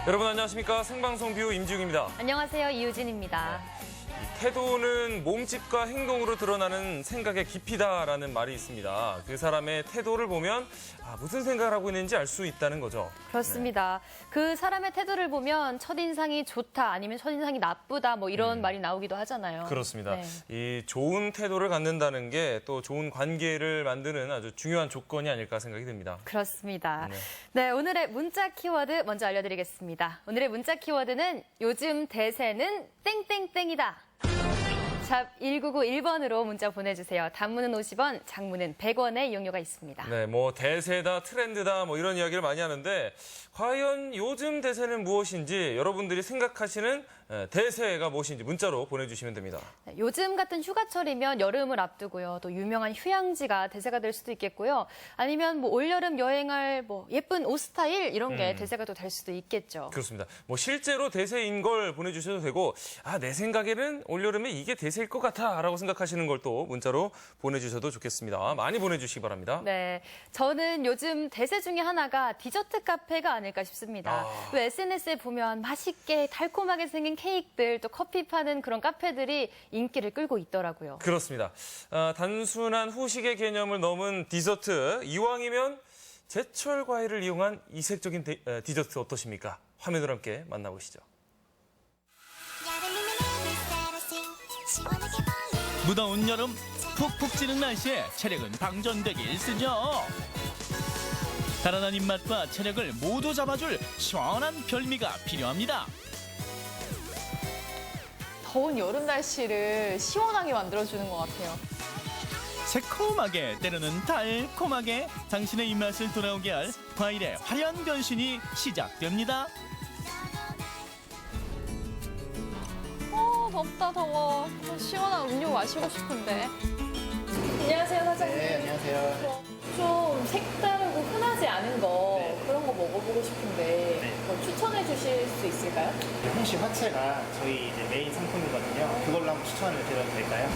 여러분 안녕하십니까? 생방송 뷰 임지웅입니다. 안녕하세요. 이유진입니다. 태도는 몸짓과 행동으로 드러나는 생각의 깊이다라는 말이 있습니다. 그 사람의 태도를 보면 무슨 생각을 하고 있는지 알 수 있다는 거죠. 그렇습니다. 그 사람의 태도를 보면 첫인상이 좋다 아니면 첫인상이 나쁘다 뭐 이런 말이 나오기도 하잖아요. 그렇습니다. 네. 이 좋은 태도를 갖는다는 게 또 좋은 관계를 만드는 아주 중요한 조건이 아닐까 생각이 듭니다. 그렇습니다. 네, 오늘의 문자 키워드 먼저 알려드리겠습니다. 오늘의 문자 키워드는 요즘 대세는 땡땡땡이다. 샵 1991번으로 문자 보내주세요. 단문은 50원, 장문은 100원의 이용료가 있습니다. 네, 뭐 대세다, 트렌드다 뭐 이런 이야기를 많이 하는데 과연 요즘 대세는 무엇인지 여러분들이 생각하시는 대세가 무엇인지 문자로 보내주시면 됩니다. 네, 요즘 같은 휴가철이면 여름을 앞두고요. 또 유명한 휴양지가 대세가 될 수도 있겠고요. 아니면 뭐 올여름 여행할 뭐 예쁜 옷 스타일 이런 게 대세가 또 될 수도 있겠죠. 그렇습니다. 뭐 실제로 대세인 걸 보내주셔도 되고 내 생각에는 올여름에 이게 대세일 것 같아라고 생각하시는 걸 또 문자로 보내주셔도 좋겠습니다. 많이 보내주시기 바랍니다. 네, 저는 요즘 대세 중에 하나가 디저트 카페가 아닐까 싶습니다. 또 SNS에 보면 맛있게 달콤하게 생긴 케이크들 또 커피 파는 그런 카페들이 인기를 끌고 있더라고요. 그렇습니다. 단순한 후식의 개념을 넘은 디저트, 이왕이면 제철 과일을 이용한 이색적인 디저트 어떠십니까? 화면으로 함께 만나보시죠. 무더운 여름 푹푹 찌는 날씨에 체력은 방전되기 일쑤죠. 달아난 입맛과 체력을 모두 잡아줄 시원한 별미가 필요합니다. 더운 여름 날씨를 시원하게 만들어주는 것 같아요. 새콤하게 때로는 달콤하게 당신의 입맛을 돌아오게 할 과일의 화려한 변신이 시작됩니다. 덥다 더워. 시원한 음료 마시고 싶은데. 안녕하세요 사장님. 네, 안녕하세요. 좀 색다르고 흔하지 않은 거 그런 거 먹어보고 싶은데 뭐 추천해 주실 수 있을까요? 홍시 화채가 저희 이제 메인 상품이거든요. 그걸로 한번 추천을 드려도 될까요?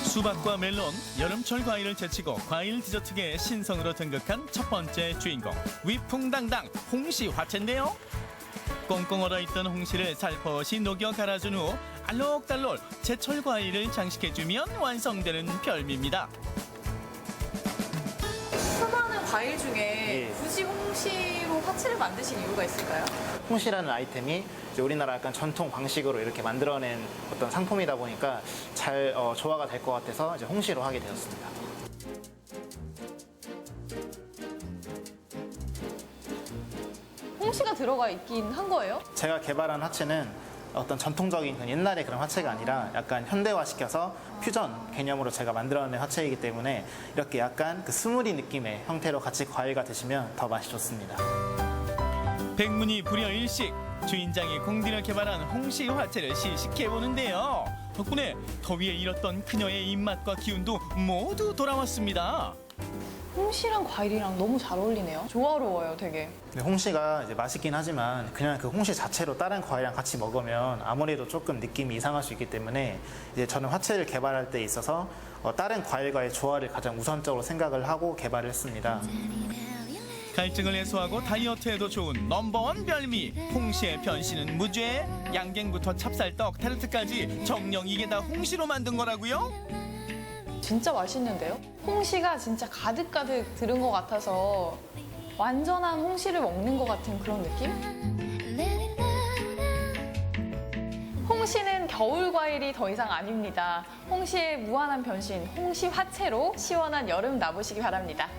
수박과 멜론, 여름철 과일을 제치고 과일 디저트계의 신성으로 등극한 첫 번째 주인공 위풍당당 홍시 화채인데요. 꽁꽁 얼어있던 홍시를 살포시 녹여 갈아준 후 알록달록 제철 과일을 장식해주면 완성되는 별미입니다. 수많은 과일 중에 예. 굳이 홍시로 화채를 만드신 이유가 있을까요? 홍시라는 아이템이 이제 우리나라 약간 전통 방식으로 이렇게 만들어낸 어떤 상품이다 보니까 잘 조화가 될 것 같아서 이제 홍시로 하게 되었습니다. 홍시가 들어가 있긴 한 거예요? 제가 개발한 화채는 어떤 전통적인 그 옛날의 그런 화채가 아니라 약간 현대화시켜서 퓨전 개념으로 제가 만들어낸 화채이기 때문에 이렇게 약간 그 스무디 느낌의 형태로 같이 과일과 드시면 더 맛이 좋습니다. 백문이 불여일식, 주인장이 공들여 개발한 홍시 화채를 시식해보는데요. 덕분에 더위에 잃었던 그녀의 입맛과 기운도 모두 돌아왔습니다. 홍시랑 과일이랑 너무 잘 어울리네요. 조화로워요 되게. 근데 홍시가 이제 맛있긴 하지만 그냥 그 홍시 자체로 다른 과일이랑 같이 먹으면 아무래도 조금 느낌이 이상할 수 있기 때문에 이제 저는 화채를 개발할 때 있어서 다른 과일과의 조화를 가장 우선적으로 생각을 하고 개발을 했습니다. 갈증을 해소하고 다이어트에도 좋은 넘버원 별미 홍시의 변신은 무죄. 양갱부터 찹쌀떡, 타르트까지 정녕 이게 다 홍시로 만든 거라고요? 진짜 맛있는데요? 홍시가 진짜 가득가득 들은 것 같아서 완전한 홍시를 먹는 것 같은 그런 느낌? 홍시는 겨울 과일이 더 이상 아닙니다. 홍시의 무한한 변신, 홍시 화채로 시원한 여름 나보시기 바랍니다.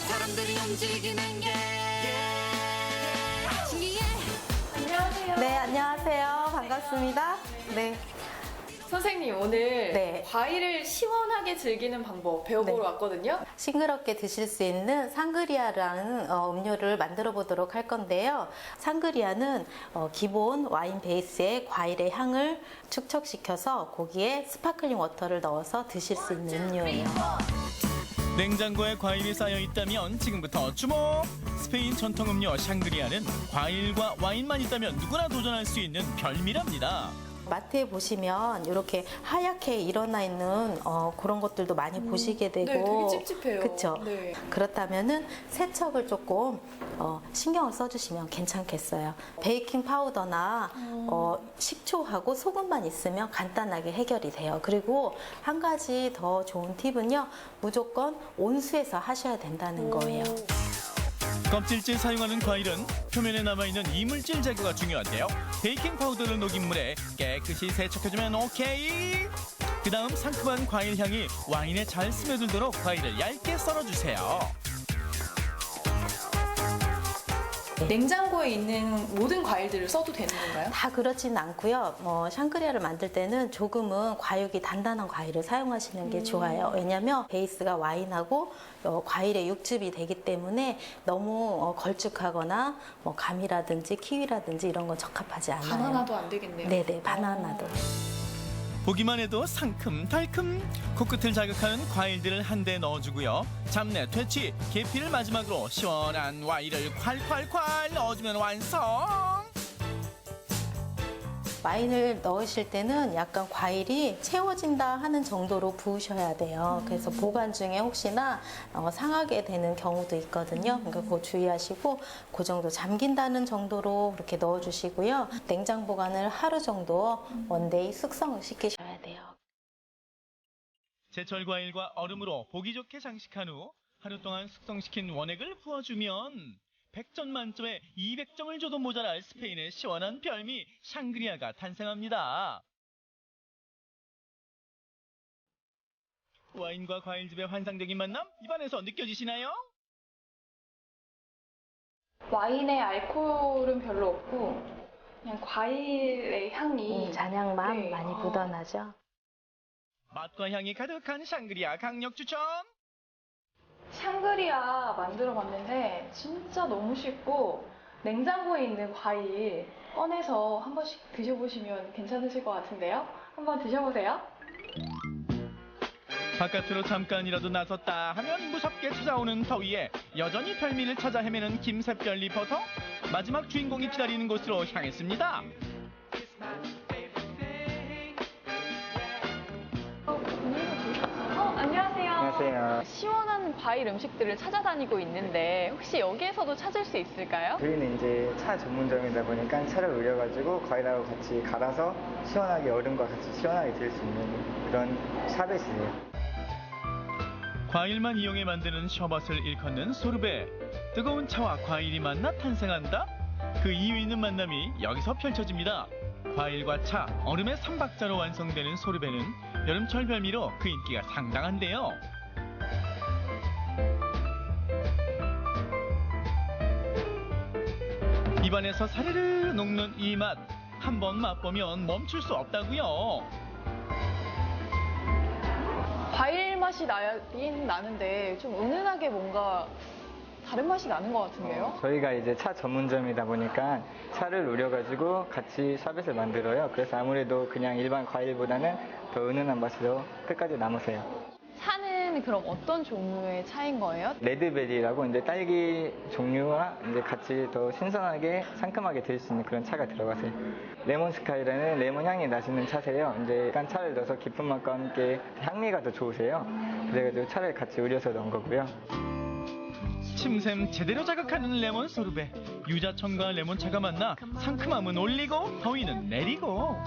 사람들이 움직이는 게 신기해. 안녕하세요. 네, 안녕하세요. 반갑습니다. 네. 선생님 오늘 네. 과일을 시원하게 즐기는 방법 배워보러 네. 왔거든요. 싱그럽게 드실 수 있는 상그리아라는 음료를 만들어 보도록 할 건데요. 상그리아는 기본 와인 베이스의 과일의 향을 축적시켜서 거기에 스파클링 워터를 넣어서 드실 수 있는 음료예요. 냉장고에 과일이 쌓여 있다면 지금부터 주목! 스페인 전통 음료 샹그리아는 과일과 와인만 있다면 누구나 도전할 수 있는 별미랍니다. 마트에 보시면 이렇게 하얗게 일어나 있는 그런 것들도 많이 보시게 되고. 네, 되게 찝찝해요. 그렇죠. 네. 그렇다면은 세척을 조금 신경을 써주시면 괜찮겠어요. 베이킹 파우더나 식초하고 소금만 있으면 간단하게 해결이 돼요. 그리고 한 가지 더 좋은 팁은요, 무조건 온수에서 하셔야 된다는 거예요. 껍질째 사용하는 과일은 표면에 남아있는 이물질 제거가 중요한데요. 베이킹 파우더를 녹인 물에 깨끗이 세척해주면 오케이. 그 다음 상큼한 과일 향이 와인에 잘 스며들도록 과일을 얇게 썰어주세요. 냉장고에 있는 모든 과일들을 써도 되는 건가요? 다 그렇지는 않고요. 샹그리아를 만들 때는 조금은 과육이 단단한 과일을 사용하시는 게 좋아요. 왜냐하면 베이스가 와인하고 과일의 육즙이 되기 때문에 너무 걸쭉하거나 감이라든지 키위라든지 이런 건 적합하지 않아요. 바나나도 안 되겠네요. 네네, 바나나도. 보기만 해도 상큼 달큼 코끝을 자극하는 과일들을 한데 넣어주고요. 잡내, 퇴치, 계피를 마지막으로 시원한 와인을 콸콸콸 넣어주면 완성. 와인을 넣으실 때는 약간 과일이 채워진다 하는 정도로 부으셔야 돼요. 그래서 보관 중에 혹시나 상하게 되는 경우도 있거든요. 그러니까 그거 주의하시고 그 정도 잠긴다는 정도로 그렇게 넣어주시고요. 냉장 보관을 하루 정도 원데이 숙성을 시키셔야 돼요. 제철 과일과 얼음으로 보기 좋게 장식한 후 하루 동안 숙성시킨 원액을 부어주면 100점 만점에 200점을 줘도 모자랄 스페인의 시원한 별미 샹그리아가 탄생합니다. 와인과 과일즙의 환상적인 만남 입안에서 느껴지시나요? 와인의 알코올은 별로 없고 그냥 과일의 향이 잔향만 네. 많이 묻어나죠. 맛과 향이 가득한 샹그리아 강력 추천! 샹그리아 만들어 봤는데 진짜 너무 쉽고 냉장고에 있는 과일 꺼내서 한 번씩 드셔보시면 괜찮으실 것 같은데요? 한번 드셔보세요. 바깥으로 잠깐이라도 나섰다 하면 무섭게 찾아오는 더위에 여전히 별미를 찾아 헤매는 김샛별 리포터. 마지막 주인공이 기다리는 곳으로 향했습니다. 안녕하세요. 안녕하세요. 시원한 과일 음식들을 찾아다니고 있는데 혹시 여기에서도 찾을 수 있을까요? 저희는 이제 차 전문점이다 보니까 차를 우려가지고 과일하고 같이 갈아서 시원하게 얼음과 같이 시원하게 드실 수 있는 그런 샤벳이에요. 과일만 이용해 만드는 셔벗을 일컫는 소르베. 뜨거운 차와 과일이 만나 탄생한다? 그 이유 있는 만남이 여기서 펼쳐집니다. 과일과 차, 얼음의 삼박자로 완성되는 소르베는 여름철 별미로 그 인기가 상당한데요. 입안에서 사르르 녹는 이 맛, 한번 맛보면 멈출 수 없다고요. 과일 맛이 나긴 나는데 좀 은은하게 뭔가 다른 맛이 나는 것 같은데요? 저희가 이제 차 전문점이다 보니까 차를 우려가지고 같이 샤벳을 만들어요. 그래서 아무래도 그냥 일반 과일보다는 더 은은한 맛으로 끝까지 남으세요. 차는 그럼 어떤 종류의 차인 거예요? 레드베리라고 이제 딸기 종류와 이제 같이 더 신선하게 상큼하게 드실 수 있는 그런 차가 들어가세요. 레몬 스카이라는 레몬 향이 나시는 차세요. 이제 약간 차를 넣어서 깊은 맛과 함께 향미가 더 좋으세요. 그래가지고 차를 같이 우려서 넣은 거고요. 침샘 제대로 자극하는 레몬 소르베. 유자청과 레몬차가 만나 상큼함은 올리고 더위는 내리고.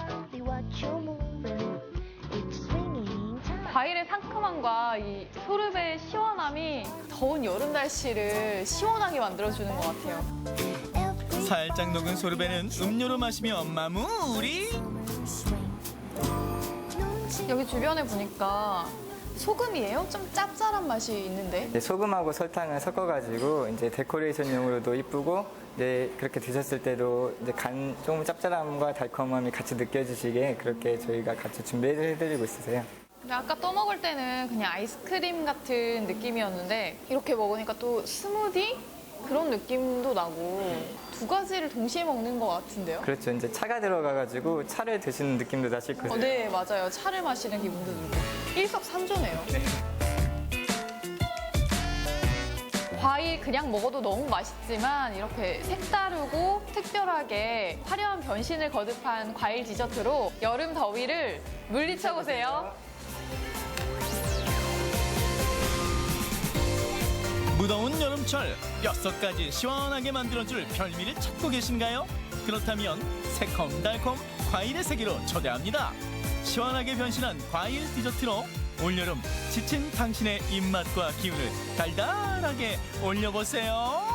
과일의 상큼함과 이 소르베의 시원함이 더운 여름 날씨를 시원하게 만들어주는 것 같아요. 살짝 녹은 소르베는 음료로 마시면 마무리. 여기 주변에 보니까 소금이에요? 좀 짭짤한 맛이 있는데. 이제 소금하고 설탕을 섞어가지고 이제 데코레이션용으로도 이쁘고 이제 그렇게 드셨을 때도 이제 간 좀 짭짤함과 달콤함이 같이 느껴지시게 그렇게 저희가 같이 준비해드리고 있으세요. 근데 아까 떠먹을 때는 그냥 아이스크림 같은 느낌이었는데 이렇게 먹으니까 또 스무디? 그런 느낌도 나고 두 가지를 동시에 먹는 것 같은데요? 그렇죠. 이제 차가 들어가가지고 차를 드시는 느낌도 나실 거예요. 네, 맞아요. 차를 마시는 기분도 들고. 일석삼조네요. 과일 그냥 먹어도 너무 맛있지만 이렇게 색다르고 특별하게 화려한 변신을 거듭한 과일 디저트로 여름 더위를 물리쳐 보세요. 무더운 여름철 뼛속까지 시원하게 만들어줄 별미를 찾고 계신가요? 그렇다면 새콤달콤 과일의 세계로 초대합니다. 시원하게 변신한 과일 디저트로 올여름 지친 당신의 입맛과 기운을 달달하게 올려보세요.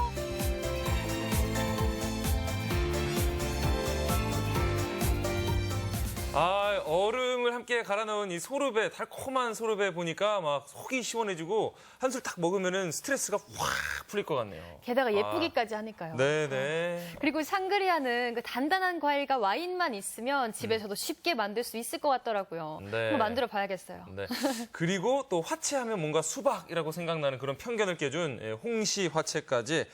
아, 얼음을 함께 갈아 넣은 이 소르베, 달콤한 소르베 보니까 막 속이 시원해지고 한술 딱 먹으면은 스트레스가 확 풀릴 것 같네요. 게다가 예쁘기까지 하니까요. 네네. 그리고 샹그리아는 그 단단한 과일과 와인만 있으면 집에서도 쉽게 만들 수 있을 것 같더라고요. 네. 한번 만들어 봐야겠어요. 네. 그리고 또 화채하면 뭔가 수박이라고 생각나는 그런 편견을 깨준 홍시 화채까지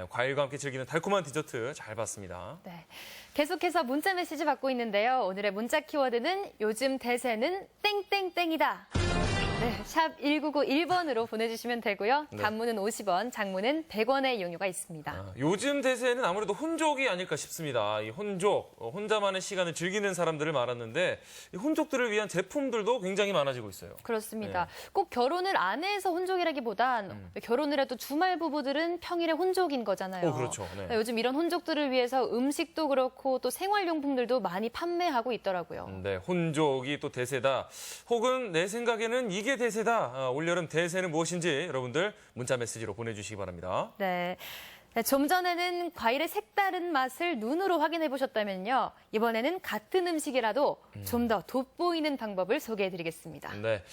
과일과 함께 즐기는 달콤한 디저트 잘 봤습니다. 네. 계속해서 문자 메시지 받고 있는데요. 오늘의 문자 키워드는 요즘 대세는 땡땡땡이다. 네, 샵 1991번으로 보내주시면 되고요. 네. 단문은 50원, 장문은 100원의 이용료가 있습니다. 요즘 대세는 아무래도 혼족이 아닐까 싶습니다. 이 혼족, 혼자만의 시간을 즐기는 사람들을 말았는데 이 혼족들을 위한 제품들도 굉장히 많아지고 있어요. 그렇습니다. 꼭 결혼을 안 해서 혼족이라기보단 결혼을 해도 주말 부부들은 평일에 혼족인 거잖아요. 그렇죠. 네. 요즘 이런 혼족들을 위해서 음식도 그렇고 또 생활용품들도 많이 판매하고 있더라고요. 네, 혼족이 또 대세다. 혹은 내 생각에는 이게 대세다. 올여름 대세는 무엇인지 여러분들 문자 메시지로 보내주시기 바랍니다. 네. 네, 좀 전에는 과일의 색다른 맛을 눈으로 확인해 보셨다면요. 이번에는 같은 음식이라도 좀 더 돋보이는 방법을 소개해 드리겠습니다. 네,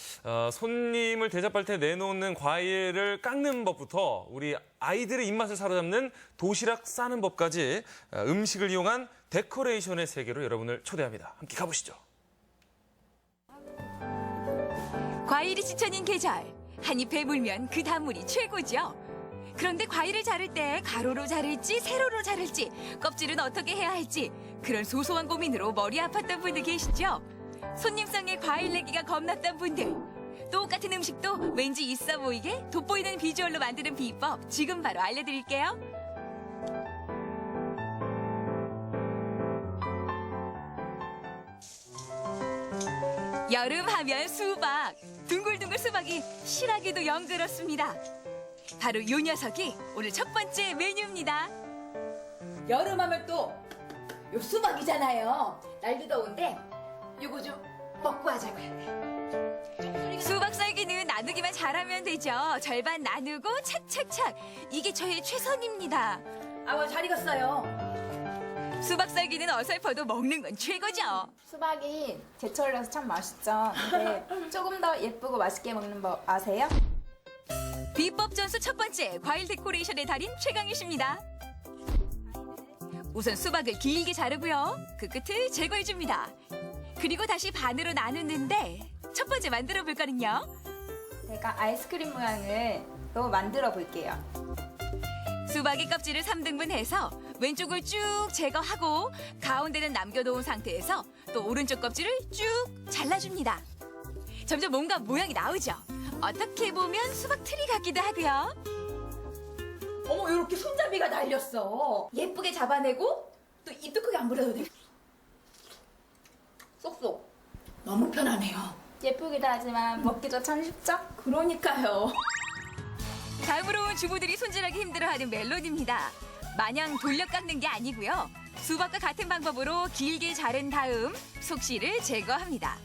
손님을 대접할 때 내놓는 과일을 깎는 법부터 우리 아이들의 입맛을 사로잡는 도시락 싸는 법까지 음식을 이용한 데코레이션의 세계로 여러분을 초대합니다. 함께 가보시죠. 과일이 지천인 계절, 한 입에 물면 그 단물이 최고죠. 그런데 과일을 자를 때 가로로 자를지 세로로 자를지 껍질은 어떻게 해야 할지 그런 소소한 고민으로 머리 아팠던 분들 계시죠? 손님상에 과일 내기가 겁났던 분들, 똑같은 음식도 왠지 있어 보이게 돋보이는 비주얼로 만드는 비법 지금 바로 알려드릴게요. 여름 하면 수박, 둥글둥글 수박이 실하게도 영 그렇습니다. 바로 요 녀석이 오늘 첫 번째 메뉴입니다. 여름하면 또 요 수박이잖아요. 날도 더운데 요거 좀 먹고 하자고요. 수박 썰기는 나누기만 잘하면 되죠. 절반 나누고 착착착. 이게 저의 최선입니다. 아우 잘 익었어요. 수박 썰기는 어설퍼도 먹는 건 최고죠. 수박이 제철이라서 참 맛있죠. 근데 조금 더 예쁘고 맛있게 먹는 법 아세요? 비법 전수 첫 번째 과일 데코레이션의 달인 최강희씨입니다. 우선 수박을 길게 자르고요. 그 끝을 제거해줍니다. 그리고 다시 반으로 나누는데 첫 번째 만들어 볼 거는요. 제가 아이스크림 모양을 또 만들어 볼게요. 수박의 껍질을 3등분 해서 왼쪽을 쭉 제거하고 가운데는 남겨놓은 상태에서 또 오른쪽 껍질을 쭉 잘라줍니다. 점점 뭔가 모양이 나오죠. 어떻게 보면 수박 트리 같기도 하고요. 어머 이렇게 손잡이가 날렸어. 예쁘게 잡아내고 또 입도 크게 안 부려도 돼. 쏙쏙. 너무 편하네요. 예쁘기도 하지만 먹기도 참 쉽죠? 그러니까요. 다음으로 온 주부들이 손질하기 힘들어하는 멜론입니다. 마냥 돌려 깎는 게 아니고요. 수박과 같은 방법으로 길게 자른 다음 속씨를 제거합니다.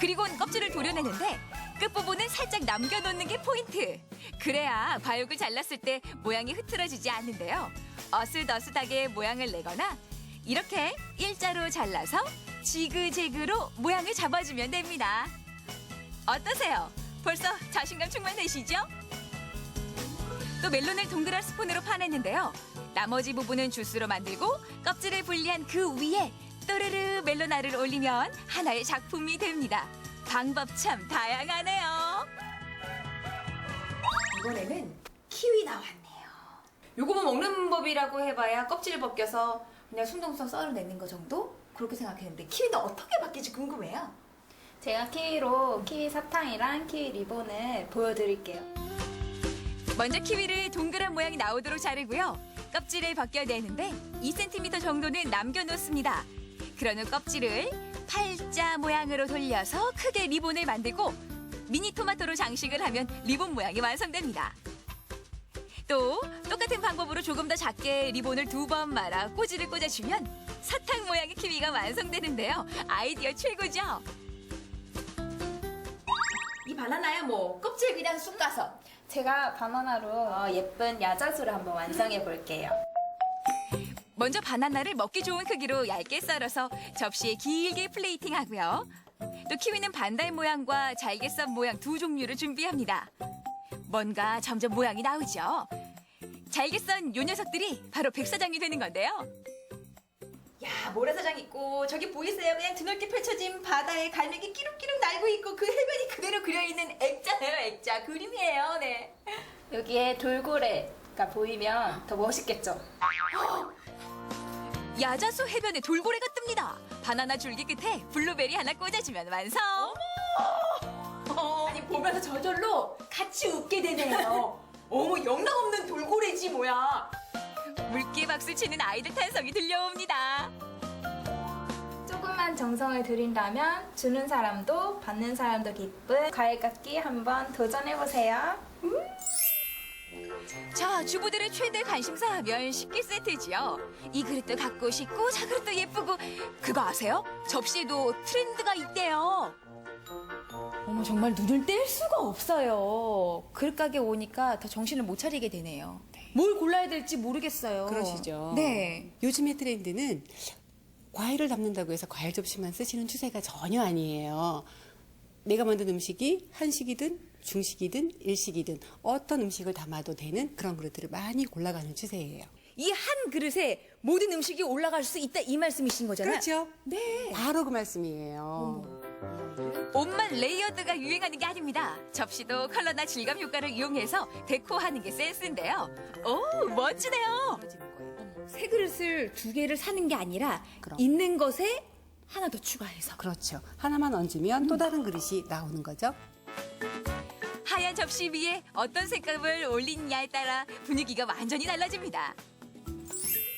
그리고는 껍질을 도려내는데 끝부분은 살짝 남겨놓는 게 포인트. 그래야 과육을 잘랐을 때 모양이 흐트러지지 않는데요. 어슷어슷하게 모양을 내거나 이렇게 일자로 잘라서 지그재그로 모양을 잡아주면 됩니다. 어떠세요? 벌써 자신감 충만되시죠? 또 멜론을 동그란 스푼으로 파냈는데요. 나머지 부분은 주스로 만들고 껍질을 분리한 그 위에 또르르 멜론알을 올리면 하나의 작품이 됩니다. 방법 참 다양하네요. 이번에는 키위 나왔네요. 요거만 먹는 법이라고 해봐야 껍질 벗겨서 그냥 숭덩숭 썰어내는 거 정도? 그렇게 생각했는데 키위는 어떻게 바뀔지 궁금해요. 제가 키위로 키위 사탕이랑 키위 리본을 보여드릴게요. 먼저 키위를 동그란 모양이 나오도록 자르고요. 껍질을 벗겨내는데 2cm 정도는 남겨놓습니다. 그런 후 껍질을 팔자 모양으로 돌려서 크게 리본을 만들고 미니 토마토로 장식을 하면 리본 모양이 완성됩니다. 또 똑같은 방법으로 조금 더 작게 리본을 2번 말아 꼬지를 꽂아주면 사탕 모양의 키위가 완성되는데요. 아이디어 최고죠? 이 바나나야 뭐 껍질 그냥 쑥 까서. 제가 바나나로 예쁜 야자수를 한번 완성해 볼게요. 먼저 바나나를 먹기 좋은 크기로 얇게 썰어서 접시에 길게 플레이팅하고요. 또 키위는 반달 모양과 잘게 썬 모양 두 종류를 준비합니다. 뭔가 점점 모양이 나오죠. 잘게 썬 요 녀석들이 바로 백사장이 되는 건데요. 야, 모래사장 있고 저기 보이세요? 그냥 드넓게 펼쳐진 바다에 갈매기 끼룩끼룩 날고 있고 그 해변이 그대로 그려있는 액자예요, 액자. 그림이에요, 네. 여기에 돌고래가 보이면 더 멋있겠죠? 야자수 해변에 돌고래가 뜹니다. 바나나 줄기 끝에 블루베리 하나 꽂아주면 완성. 아니, 보면서 저절로 같이 웃게 되네요. 어머, 영락없는 돌고래지 뭐야. 물기에 박수 치는 아이들 탄성이 들려옵니다. 조금만 정성을 들인다면 주는 사람도 받는 사람도 기쁜 과일 깎기 한번 도전해 보세요. 자, 주부들의 최대 관심사 면식기 세트지요. 이 그릇도 갖고 싶고 저 그릇도 예쁘고 그거 아세요? 접시에도 트렌드가 있대요. 어머, 정말 눈을 뗄 수가 없어요. 그릇 가게 오니까 더 정신을 못 차리게 되네요. 뭘 골라야 될지 모르겠어요. 그러시죠. 네. 요즘의 트렌드는 과일을 담는다고 해서 과일 접시만 쓰시는 추세가 전혀 아니에요. 내가 만든 음식이 한식이든 중식이든 일식이든 어떤 음식을 담아도 되는 그런 그릇들을 많이 골라가는 추세예요. 이 한 그릇에 모든 음식이 올라갈 수 있다 이 말씀이신 거잖아요. 그렇죠. 네. 바로 그 말씀이에요. 옷만 레이어드가 유행하는 게 아닙니다. 접시도 컬러나 질감 효과를 이용해서 데코하는 게 센스인데요. 오, 멋지네요. 새 그릇을 2개를 사는 게 아니라 그럼. 있는 것에 하나 더 추가해서. 그렇죠. 하나만 얹으면 또 다른 그릇이 나오는 거죠. 하얀 접시 위에 어떤 색감을 올리느냐에 따라 분위기가 완전히 달라집니다.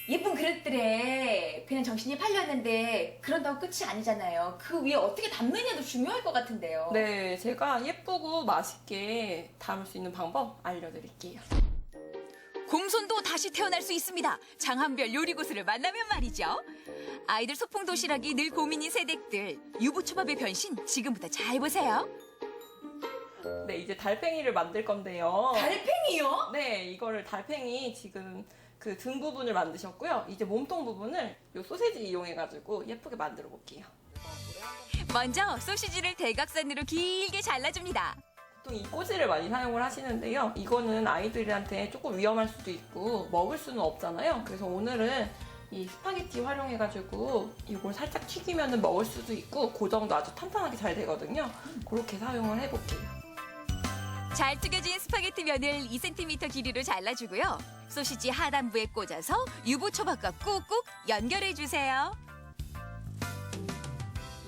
예쁜 그릇들에 그냥 정신이 팔렸는데 그런다고 끝이 아니잖아요. 그 위에 어떻게 담느냐도 중요할 것 같은데요. 네, 제가 예쁘고 맛있게 담을 수 있는 방법 알려드릴게요. 곰손도 다시 태어날 수 있습니다. 장한별 요리고수를 만나면 말이죠. 아이들 소풍 도시락이 늘 고민인 세댁들. 유부초밥의 변신 지금부터 잘 보세요. 네, 이제 달팽이를 만들 건데요. 달팽이요? 네, 이거를 달팽이 지금 그 등 부분을 만드셨고요. 이제 몸통 부분을 요 소세지 이용해가지고 예쁘게 만들어 볼게요. 먼저 소시지를 대각선으로 길게 잘라줍니다. 보통 이 꼬지를 많이 사용을 하시는데요. 이거는 아이들한테 조금 위험할 수도 있고 먹을 수는 없잖아요. 그래서 오늘은 이 스파게티 활용해가지고 이걸 살짝 튀기면 먹을 수도 있고 고정도 아주 탄탄하게 잘 되거든요. 그렇게 사용을 해볼게요. 잘 튀겨진 스파게티 면을 2cm 길이로 잘라주고요. 소시지 하단부에 꽂아서 유부초밥과 꾹꾹 연결해주세요.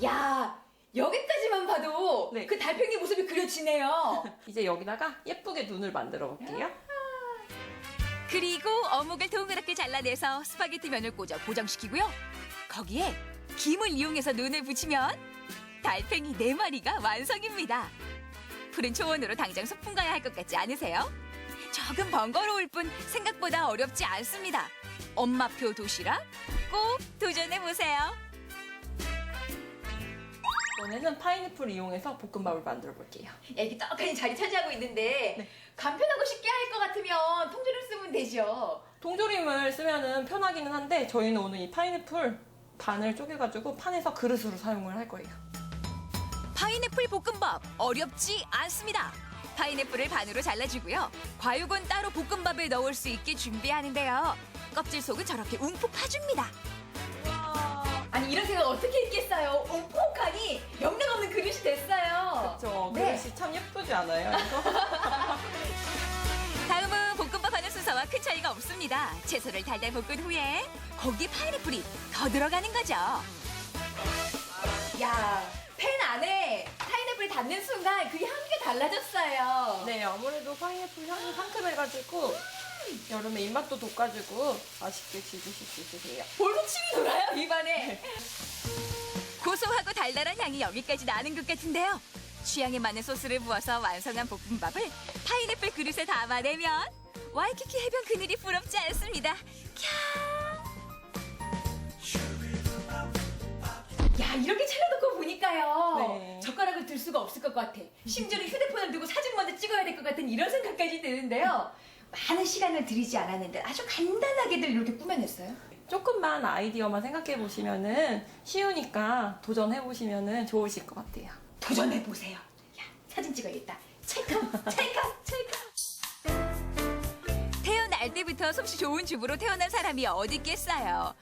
야, 여기까지만 봐도 네. 그 달팽이 모습이 그려지네요. 이제 여기다가 예쁘게 눈을 만들어 볼게요. 그리고 어묵을 동그랗게 잘라내서 스파게티 면을 꽂아 고정시키고요. 거기에 김을 이용해서 눈을 붙이면 달팽이 4마리가 완성입니다. 푸른 초원으로 당장 소풍 가야 할 것 같지 않으세요? 조금 번거로울 뿐 생각보다 어렵지 않습니다. 엄마표 도시락 꼭 도전해보세요. 이번에는 파인애플 이용해서 볶음밥을 만들어 볼게요. 애기 떡하니 자리 차지하고 있는데 네. 간편하고 쉽게 할 것 같으면 통조림 쓰면 되죠. 통조림을 쓰면 편하기는 한데 저희는 오늘 이 파인애플 반을 쪼개가지고 판에서 그릇으로 사용을 할 거예요. 파인애플 볶음밥 어렵지 않습니다. 파인애플을 반으로 잘라주고요. 과육은 따로 볶음밥에 넣을 수 있게 준비하는데요. 껍질 속은 저렇게 움푹 파줍니다. 아니 이런 생각 어떻게 했겠어요. 움푹하니 영락 없는 그릇이 됐어요. 그렇죠. 네. 그릇이 참 예쁘지 않아요? 이거? 다음은 볶음밥 하는 순서와 큰 차이가 없습니다. 채소를 달달 볶은 후에 거기에 파인애플이 더 들어가는 거죠. 야, 팬 안에 파인애플 닿는 순간 그 향기가 달라졌어요. 네, 아무래도 파인애플 향이 상큼해가지고 여름에 입맛도 돋가지고 맛있게 즐기실 수 있으세요. 볼록 침이 돌아요, 입안에. 고소하고 달달한 향이 여기까지 나는 것 같은데요. 취향에 맞는 소스를 부어서 완성한 볶음밥을 파인애플 그릇에 담아내면 와이키키 해변 그늘이 부럽지 않습니다. 야, 이렇게 차려놓고 보니까요. 네. 젓가락을 들 수가 없을 것 같아. 심지어는 휴대폰을 들고 사진 먼저 찍어야 될 것 같은 이런 생각까지 드는데요. 많은 시간을 들이지 않았는데 아주 간단하게들 이렇게 꾸며냈어요. 조금만 아이디어만 생각해 보시면은 쉬우니까 도전해 보시면은 좋으실 것 같아요. 도전해 보세요. 야, 사진 찍어야겠다. 찰칵, 찰칵, 찰칵. 태어날 때부터 솜씨 좋은 주부로 태어난 사람이 어디 있겠어요.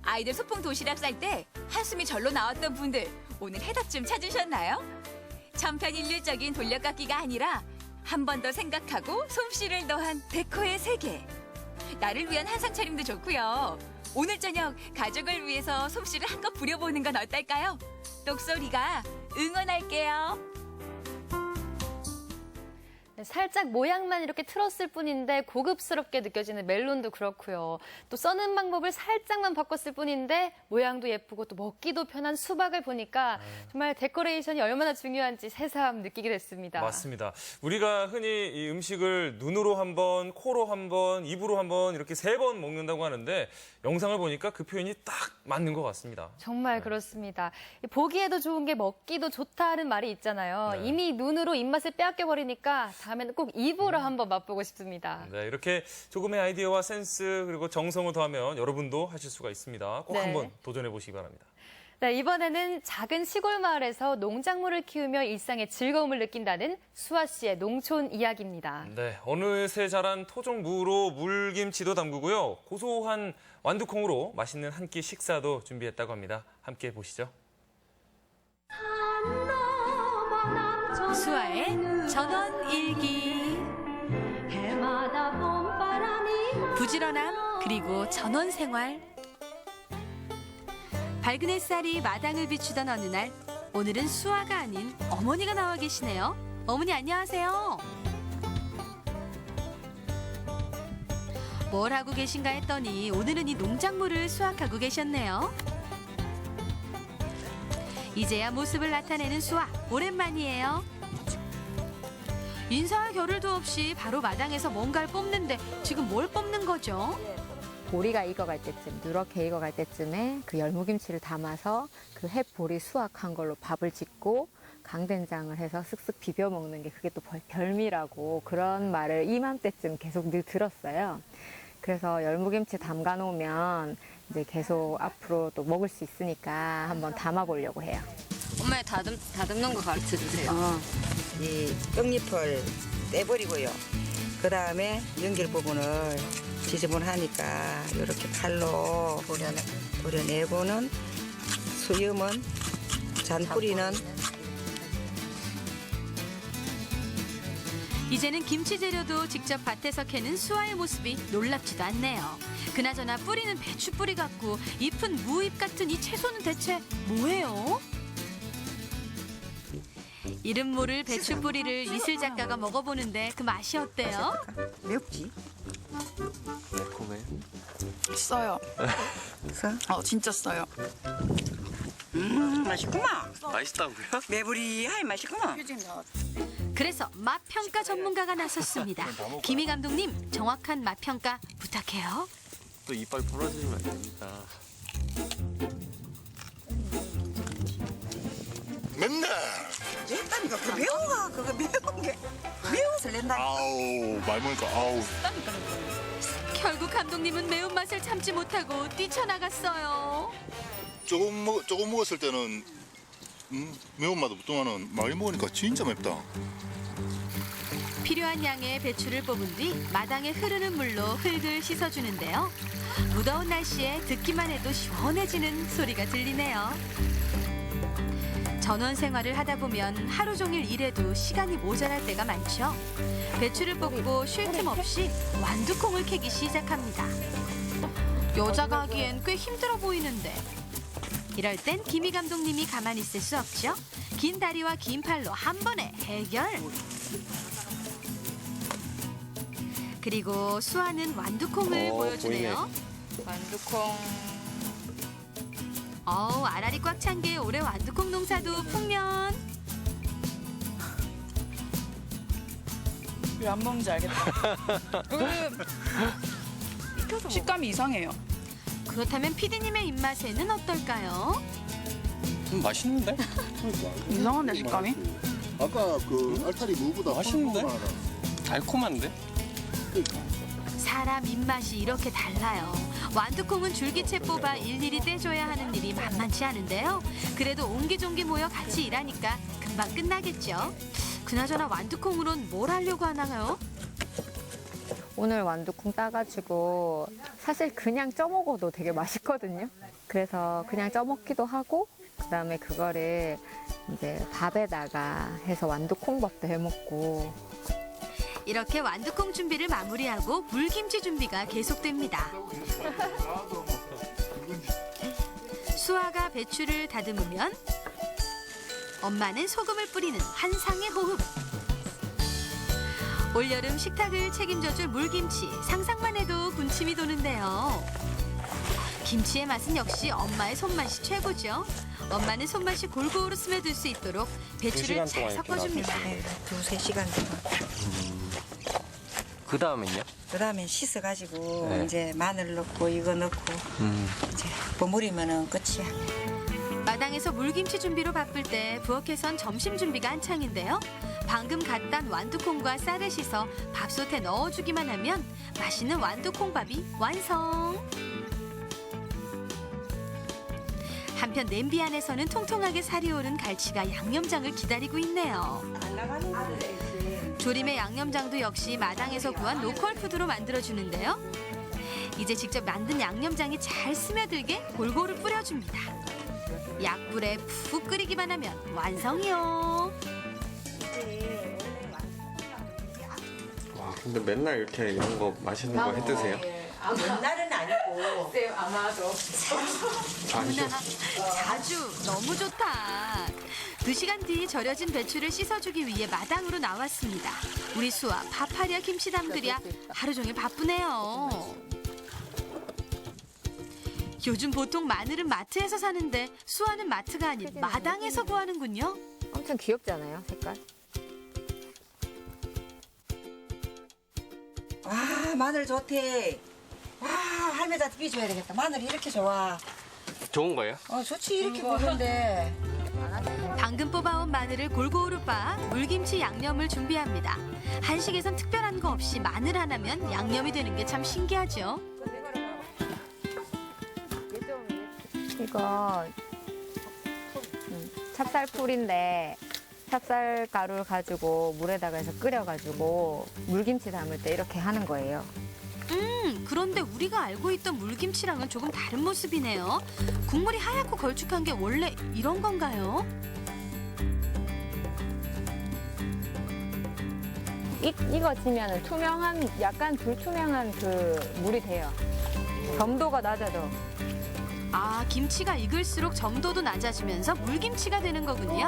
아이들 소풍 도시락 쌀 때 한숨이 절로 나왔던 분들 오늘 해답 좀 찾으셨나요? 천편일률적인 돌려깎기가 아니라 한 번 더 생각하고 솜씨를 더한 데코의 세계. 나를 위한 한상 차림도 좋고요. 오늘 저녁 가족을 위해서 솜씨를 한껏 부려보는 건 어떨까요? 똑소리가 응원할게요. 살짝 모양만 이렇게 틀었을 뿐인데 고급스럽게 느껴지는 멜론도 그렇고요. 또 써는 방법을 살짝만 바꿨을 뿐인데 모양도 예쁘고 또 먹기도 편한 수박을 보니까 정말 데코레이션이 얼마나 중요한지 새삼 느끼게 됐습니다. 맞습니다. 우리가 흔히 이 음식을 눈으로 한 번, 코로 한 번, 입으로 한 번 이렇게 3번 먹는다고 하는데 영상을 보니까 그 표현이 딱 맞는 것 같습니다. 정말 그렇습니다. 보기에도 좋은 게 먹기도 좋다는 말이 있잖아요. 네. 이미 눈으로 입맛을 빼앗겨버리니까 다음에는 꼭 입으로 한번 맛보고 싶습니다. 네, 이렇게 조금의 아이디어와 센스 그리고 정성을 더하면 여러분도 하실 수가 있습니다. 꼭 네. 한번 도전해 보시기 바랍니다. 네, 이번에는 작은 시골 마을에서 농작물을 키우며 일상의 즐거움을 느낀다는 수아 씨의 농촌 이야기입니다. 네, 어느새 자란 토종무로 물김치도 담그고요. 고소한 완두콩으로 맛있는 한 끼 식사도 준비했다고 합니다. 함께 보시죠. 수아의 전원일기. 부지런함 그리고 전원생활. 밝은 햇살이 마당을 비추던 어느 날 오늘은 수아가 아닌 어머니가 나와 계시네요. 어머니 안녕하세요. 뭘 하고 계신가 했더니 오늘은 이 농작물을 수확하고 계셨네요. 이제야 모습을 나타내는 수아 오랜만이에요. 인사할 겨를도 없이 바로 마당에서 뭔가를 뽑는데 지금 뭘 뽑는 거죠? 보리가 익어갈 때쯤, 누렇게 익어갈 때쯤에 그 열무김치를 담아서 그 햇보리 수확한 걸로 밥을 짓고 강된장을 해서 쓱쓱 비벼 먹는 게 그게 또 별미라고 그런 말을 이맘때쯤 계속 늘 들었어요. 그래서 열무김치 담가 놓으면 이제 계속 앞으로 또 먹을 수 있으니까 한번 담아 보려고 해요. 엄마 다듬는 거 가르쳐 주세요. 이 떡잎을 떼버리고요. 그 다음에 연결 부분을 지저분하니까 이렇게 칼로 도려내고는 수염은 잔뿌리는 이제는 김치 재료도 직접 밭에서 캐는 수아의 모습이 놀랍지도 않네요. 그나저나 뿌리는 배추 뿌리 같고 잎은 무잎 같은 이 채소는 대체 뭐예요? 이름 모를 배추 뿌리를 이슬 작가가 먹어보는데 그 맛이 어때요? 맵지? 매콤해. 써요. 진짜 써요. 맛있구만. 맛있다고요? 매부리하이 맛있구만. 그래서 맛평가 전문가가 나섰습니다. 김희 감독님 정확한 맛평가 부탁해요. 또 이빨 부러지면 안 됩니다. 맨날 맵다니까 그 매운 거 그거 매운 게 매워서 낸다. 아우 말 보니까 아우 결국 감독님은 매운맛을 참지 못하고 뛰쳐나갔어요. 조금 먹었을 때는 매운맛 없더만은 많이 먹으니까 진짜 맵다. 필요한 양의 배추를 뽑은 뒤 마당에 흐르는 물로 흙을 씻어주는데요. 무더운 날씨에 듣기만 해도 시원해지는 소리가 들리네요. 전원 생활을 하다 보면 하루 종일 일해도 시간이 모자랄 때가 많죠. 배추를 뽑고 쉴 틈 없이 완두콩을 캐기 시작합니다. 여자가 하기엔 꽤 힘들어 보이는데 이럴 땐 김희 감독님이 가만히 있을 수 없죠. 긴 다리와 긴 팔로 한 번에 해결. 그리고 수아는 완두콩을 보여주네요. 완두콩. 알알이 꽉 찬 게 올해 완두콩 농사도 풍년. 왜 안 먹는지 알겠다. 식감이 이상해요. 그렇다면 피디님의 입맛에는 어떨까요? 맛있는데? 이상한데 식감이? 아까 그 알타리 무보다 맛있는데? 달콤한데? 사람 입맛이 이렇게 달라요. 완두콩은 줄기채 뽑아 일일이 떼줘야 하는 일이 만만치 않은데요. 그래도 옹기종기 모여 같이 일하니까 금방 끝나겠죠. 그나저나 완두콩으론 뭘 하려고 하나요? 오늘 완두콩 따가지고 사실 그냥 쪄먹어도 되게 맛있거든요. 그래서 그냥 쪄먹기도 하고 그다음에 그거를 이제 밥에다가 해서 완두콩밥도 해먹고. 이렇게 완두콩 준비를 마무리하고 물김치 준비가 계속됩니다. 수아가 배추를 다듬으면 엄마는 소금을 뿌리는 환상의 호흡. 올여름 식탁을 책임져줄 물김치, 상상만 해도 군침이 도는데요. 김치의 맛은 역시 엄마의 손맛이 최고죠. 엄마는 손맛이 골고루 스며들 수 있도록 배추를 잘 섞어줍니다. 두세 시간 동안. 그 다음엔요? 그 다음에 씻어가지고 네. 이제 마늘 넣고 이거 넣고 이제 버무리면은 끝이야. 마당에서 물김치 준비로 바쁠 때 부엌에선 점심 준비가 한창인데요. 방금 갓 딴 완두콩과 쌀을 씻어 밥솥에 넣어주기만 하면 맛있는 완두콩밥이 완성. 한편 냄비 안에서는 통통하게 살이 오른 갈치가 양념장을 기다리고 있네요. 조림의 양념장도 역시 마당에서 구한 로컬 푸드로 만들어주는데요. 이제 직접 만든 양념장이 잘 스며들게 골고루 뿌려줍니다. 약불에 푹 끓이기만 하면 완성이요. 와, 근데 맨날 이렇게 이런 거 맛있는 거 해드세요? 옛날은 아니고. 쌤 아마도. 자주 너무 좋다. 2시간 뒤 절여진 배추를 씻어주기 위해 마당으로 나왔습니다. 우리 수아 밥하랴 김치 담그랴 하루 종일 바쁘네요. 요즘 보통 마늘은 마트에서 사는데 수아는 마트가 아닌 마당에서 구하는군요. 엄청 귀엽지 않아요, 색깔? 와 마늘 좋대. 와 할매한테 삐줘야 되겠다. 마늘이 이렇게 좋아. 좋은 거예요? 좋지 이렇게 보는데. 방금 뽑아온 마늘을 골고루 빻아 물김치 양념을 준비합니다. 한식에선 특별한 거 없이 마늘 하나면 양념이 되는 게 참 신기하죠. 이거 찹쌀풀인데 찹쌀가루를 가지고 물에다가 해서 끓여가지고 물김치 담을 때 이렇게 하는 거예요. 그런데 우리가 알고 있던 물김치랑은 조금 다른 모습이네요. 국물이 하얗고 걸쭉한 게 원래 이런 건가요? 이거 지면은 투명한, 약간 불투명한 그 물이 돼요. 점도가 낮아져. 아, 김치가 익을수록 점도도 낮아지면서 물김치가 되는 거군요.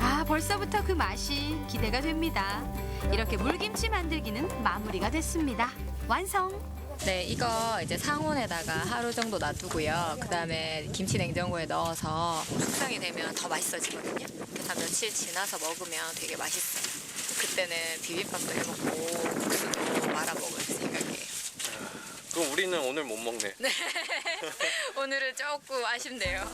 아, 벌써부터 그 맛이 기대가 됩니다. 이렇게 물김치 만들기는 마무리가 됐습니다. 완성! 네, 이거 이제 상온에다가 하루 정도 놔두고요. 그다음에 김치 냉장고에 넣어서 숙성이 되면 더 맛있어지거든요. 그래서 며칠 지나서 먹으면 되게 맛있어요. 그때는 비빔밥도 해먹고 국수도 말아 먹을 생각이에요. 그럼 우리는 오늘 못 먹네. 네, 오늘은 조금 아쉽네요.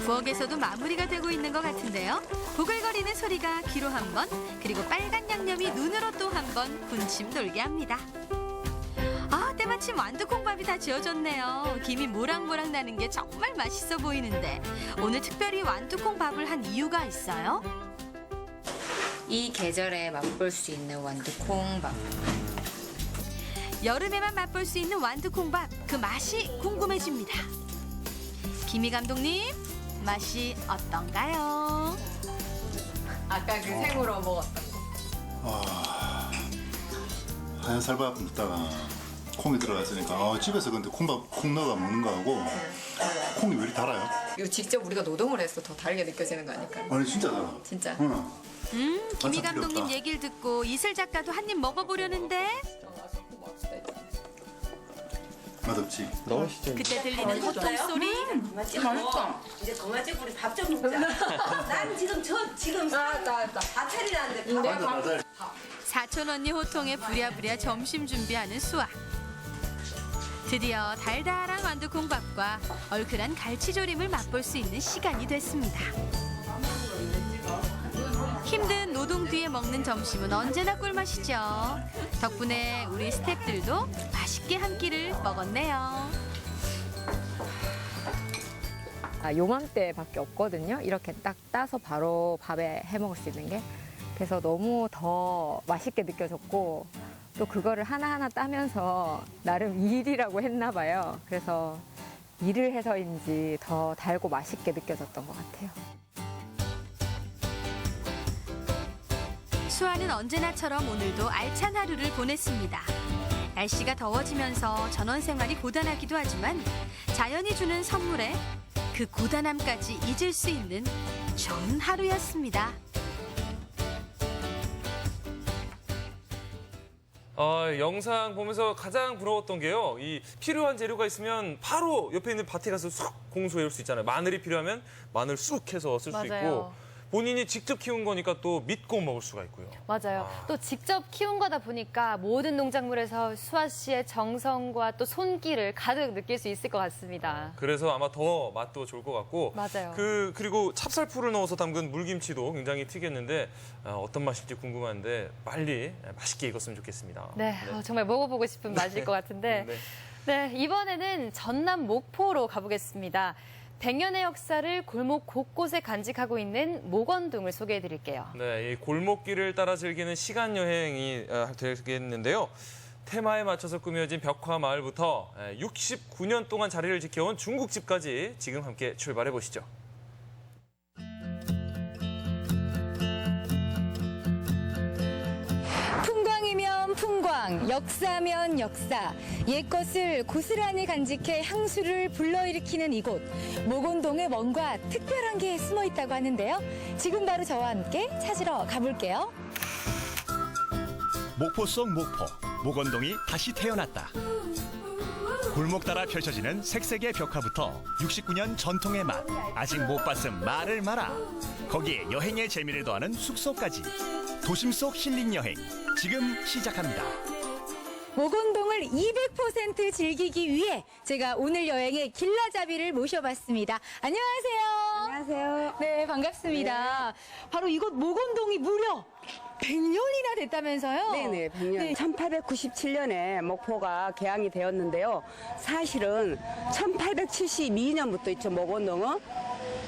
부엌에서도 마무리가 되고 있는 것 같은데요. 보글거리는 소리가 귀로 한 번, 그리고 빨간 양념이 눈으로 또 한 번 군침 돌게 합니다. 아, 때마침 완두콩밥이 다 지어졌네요. 김이 모락모락 나는 게 정말 맛있어 보이는데 오늘 특별히 완두콩밥을 한 이유가 있어요? 이 계절에 맛볼 수 있는 완두콩밥. 여름에만 맛볼 수 있는 완두콩밥, 그 맛이 궁금해집니다. 김희 감독님, 맛이 어떤가요? 아까 그 생으로 먹었던 거. 하얀 쌀밥 먹다가 콩이 들어갔으니까 집에서 근데 콩밥 콩 넣어 먹는 거하고 콩이 왜 이렇게 달아요? 이거 직접 우리가 노동을 해서 더 다르게 느껴지는 거 아닐까요? 아니 진짜 달아. 진짜. 김희 감독님 얘기를 듣고 이슬 작가도 한 입 먹어보려는데 맛없지? 넣으시죠. 그때 들리는 호통 소리. 맛있다. 이제 그만지 우리 밥 좀 먹자. 난 지금 밥 차리라는데 사촌 언니 호통에 부랴부랴 점심 준비하는 수아. 드디어 달달한 완두콩밥과 얼큰한 갈치조림을 맛볼 수 있는 시간이 됐습니다. 힘든 노동 뒤에 먹는 점심은 언제나 꿀맛이죠. 덕분에 우리 스태프들도 맛있게 한 끼를 먹었네요. 요맘때밖에 없거든요. 이렇게 딱 따서 바로 밥에 해 먹을 수 있는 게. 그래서 너무 더 맛있게 느껴졌고 또 그거를 하나하나 따면서 나름 일이라고 했나 봐요. 그래서 일을 해서인지 더 달고 맛있게 느껴졌던 것 같아요. 수아는 언제나처럼 오늘도 알찬 하루를 보냈습니다. 날씨가 더워지면서 전원 생활이 고단하기도 하지만 자연이 주는 선물에 그 고단함까지 잊을 수 있는 좋은 하루였습니다. 영상 보면서 가장 부러웠던 게요. 이 필요한 재료가 있으면 바로 옆에 있는 밭에 가서 쑥 공수해올 수 있잖아요. 마늘이 필요하면 마늘 쑥 해서 쓸 수 있고 맞아요. 본인이 직접 키운 거니까 또 믿고 먹을 수가 있고요. 맞아요. 또 직접 키운 거다 보니까 모든 농작물에서 수아 씨의 정성과 또 손길을 가득 느낄 수 있을 것 같습니다. 그래서 아마 더 맛도 좋을 것 같고 맞아요. 그리고 찹쌀풀을 넣어서 담근 물김치도 굉장히 특이했는데 어떤 맛일지 궁금한데 빨리 맛있게 익었으면 좋겠습니다. 네, 정말 먹어보고 싶은 맛일 것 같은데 네, 이번에는 전남 목포로 가보겠습니다. 100년의 역사를 골목 곳곳에 간직하고 있는 목원동을 소개해드릴게요. 네, 이 골목길을 따라 즐기는 시간 여행이 되겠는데요. 테마에 맞춰서 꾸며진 벽화 마을부터 69년 동안 자리를 지켜온 중국집까지 지금 함께 출발해 보시죠. 풍광이면 풍광, 역사면 역사, 옛것을 고스란히 간직해 향수를 불러일으키는 이곳, 목원동에 뭔가 특별한 게 숨어 있다고 하는데요. 지금 바로 저와 함께 찾으러 가볼게요. 목포 속 목포, 목원동이 다시 태어났다. 골목 따라 펼쳐지는 색색의 벽화부터 69년 전통의 맛, 아직 못 봤음 말을 마라. 거기에 여행의 재미를 더하는 숙소까지. 도심 속 힐링 여행, 지금 시작합니다. 목원동을 200% 즐기기 위해 제가 오늘 여행의 길라잡이를 모셔봤습니다. 안녕하세요. 안녕하세요. 네, 반갑습니다. 바로 이곳 목원동이 무려 100년이나 됐다면서요? 네네, 100년. 1897년에 목포가 개항이 되었는데요. 사실은 1872년부터 있죠, 목원동은.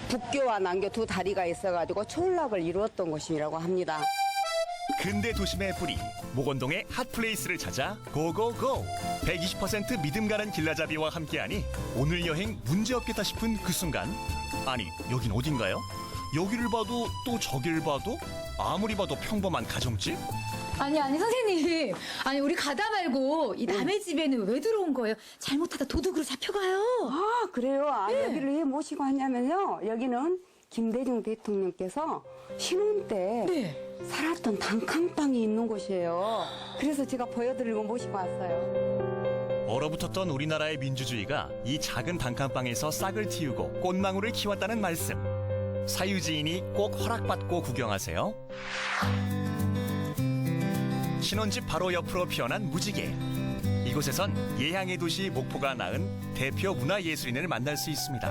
북교와 남교 두 다리가 있어가지고촌락을 이루었던 곳이라고 합니다. 근대 도심의 뿌리, 목원동의 핫플레이스를 찾아 고고고! 120% 믿음 가는 길라잡이와 함께하니 오늘 여행 문제없겠다 싶은 그 순간, 아니 여긴 어딘가요? 여기를 봐도 또 저기를 봐도 아무리 봐도 평범한 가정집? 아니 선생님, 아니 우리 가다 말고 이 남의 집에는 왜 들어온 거예요? 잘못하다 도둑으로 잡혀가요. 아, 그래요? 여기를 왜 모시고 왔냐면요. 여기는 김대중 대통령께서 신혼 때 살았던 단칸방이 있는 곳이에요. 그래서 제가 보여드리고 모시고 왔어요. 얼어붙었던 우리나라의 민주주의가 이 작은 단칸방에서 싹을 틔우고 꽃망울을 키웠다는 말씀. 사유지인이 꼭 허락받고 구경하세요. 신혼집 바로 옆으로 피어난 무지개. 이곳에선 예향의 도시 목포가 낳은 대표 문화예술인을 만날 수 있습니다.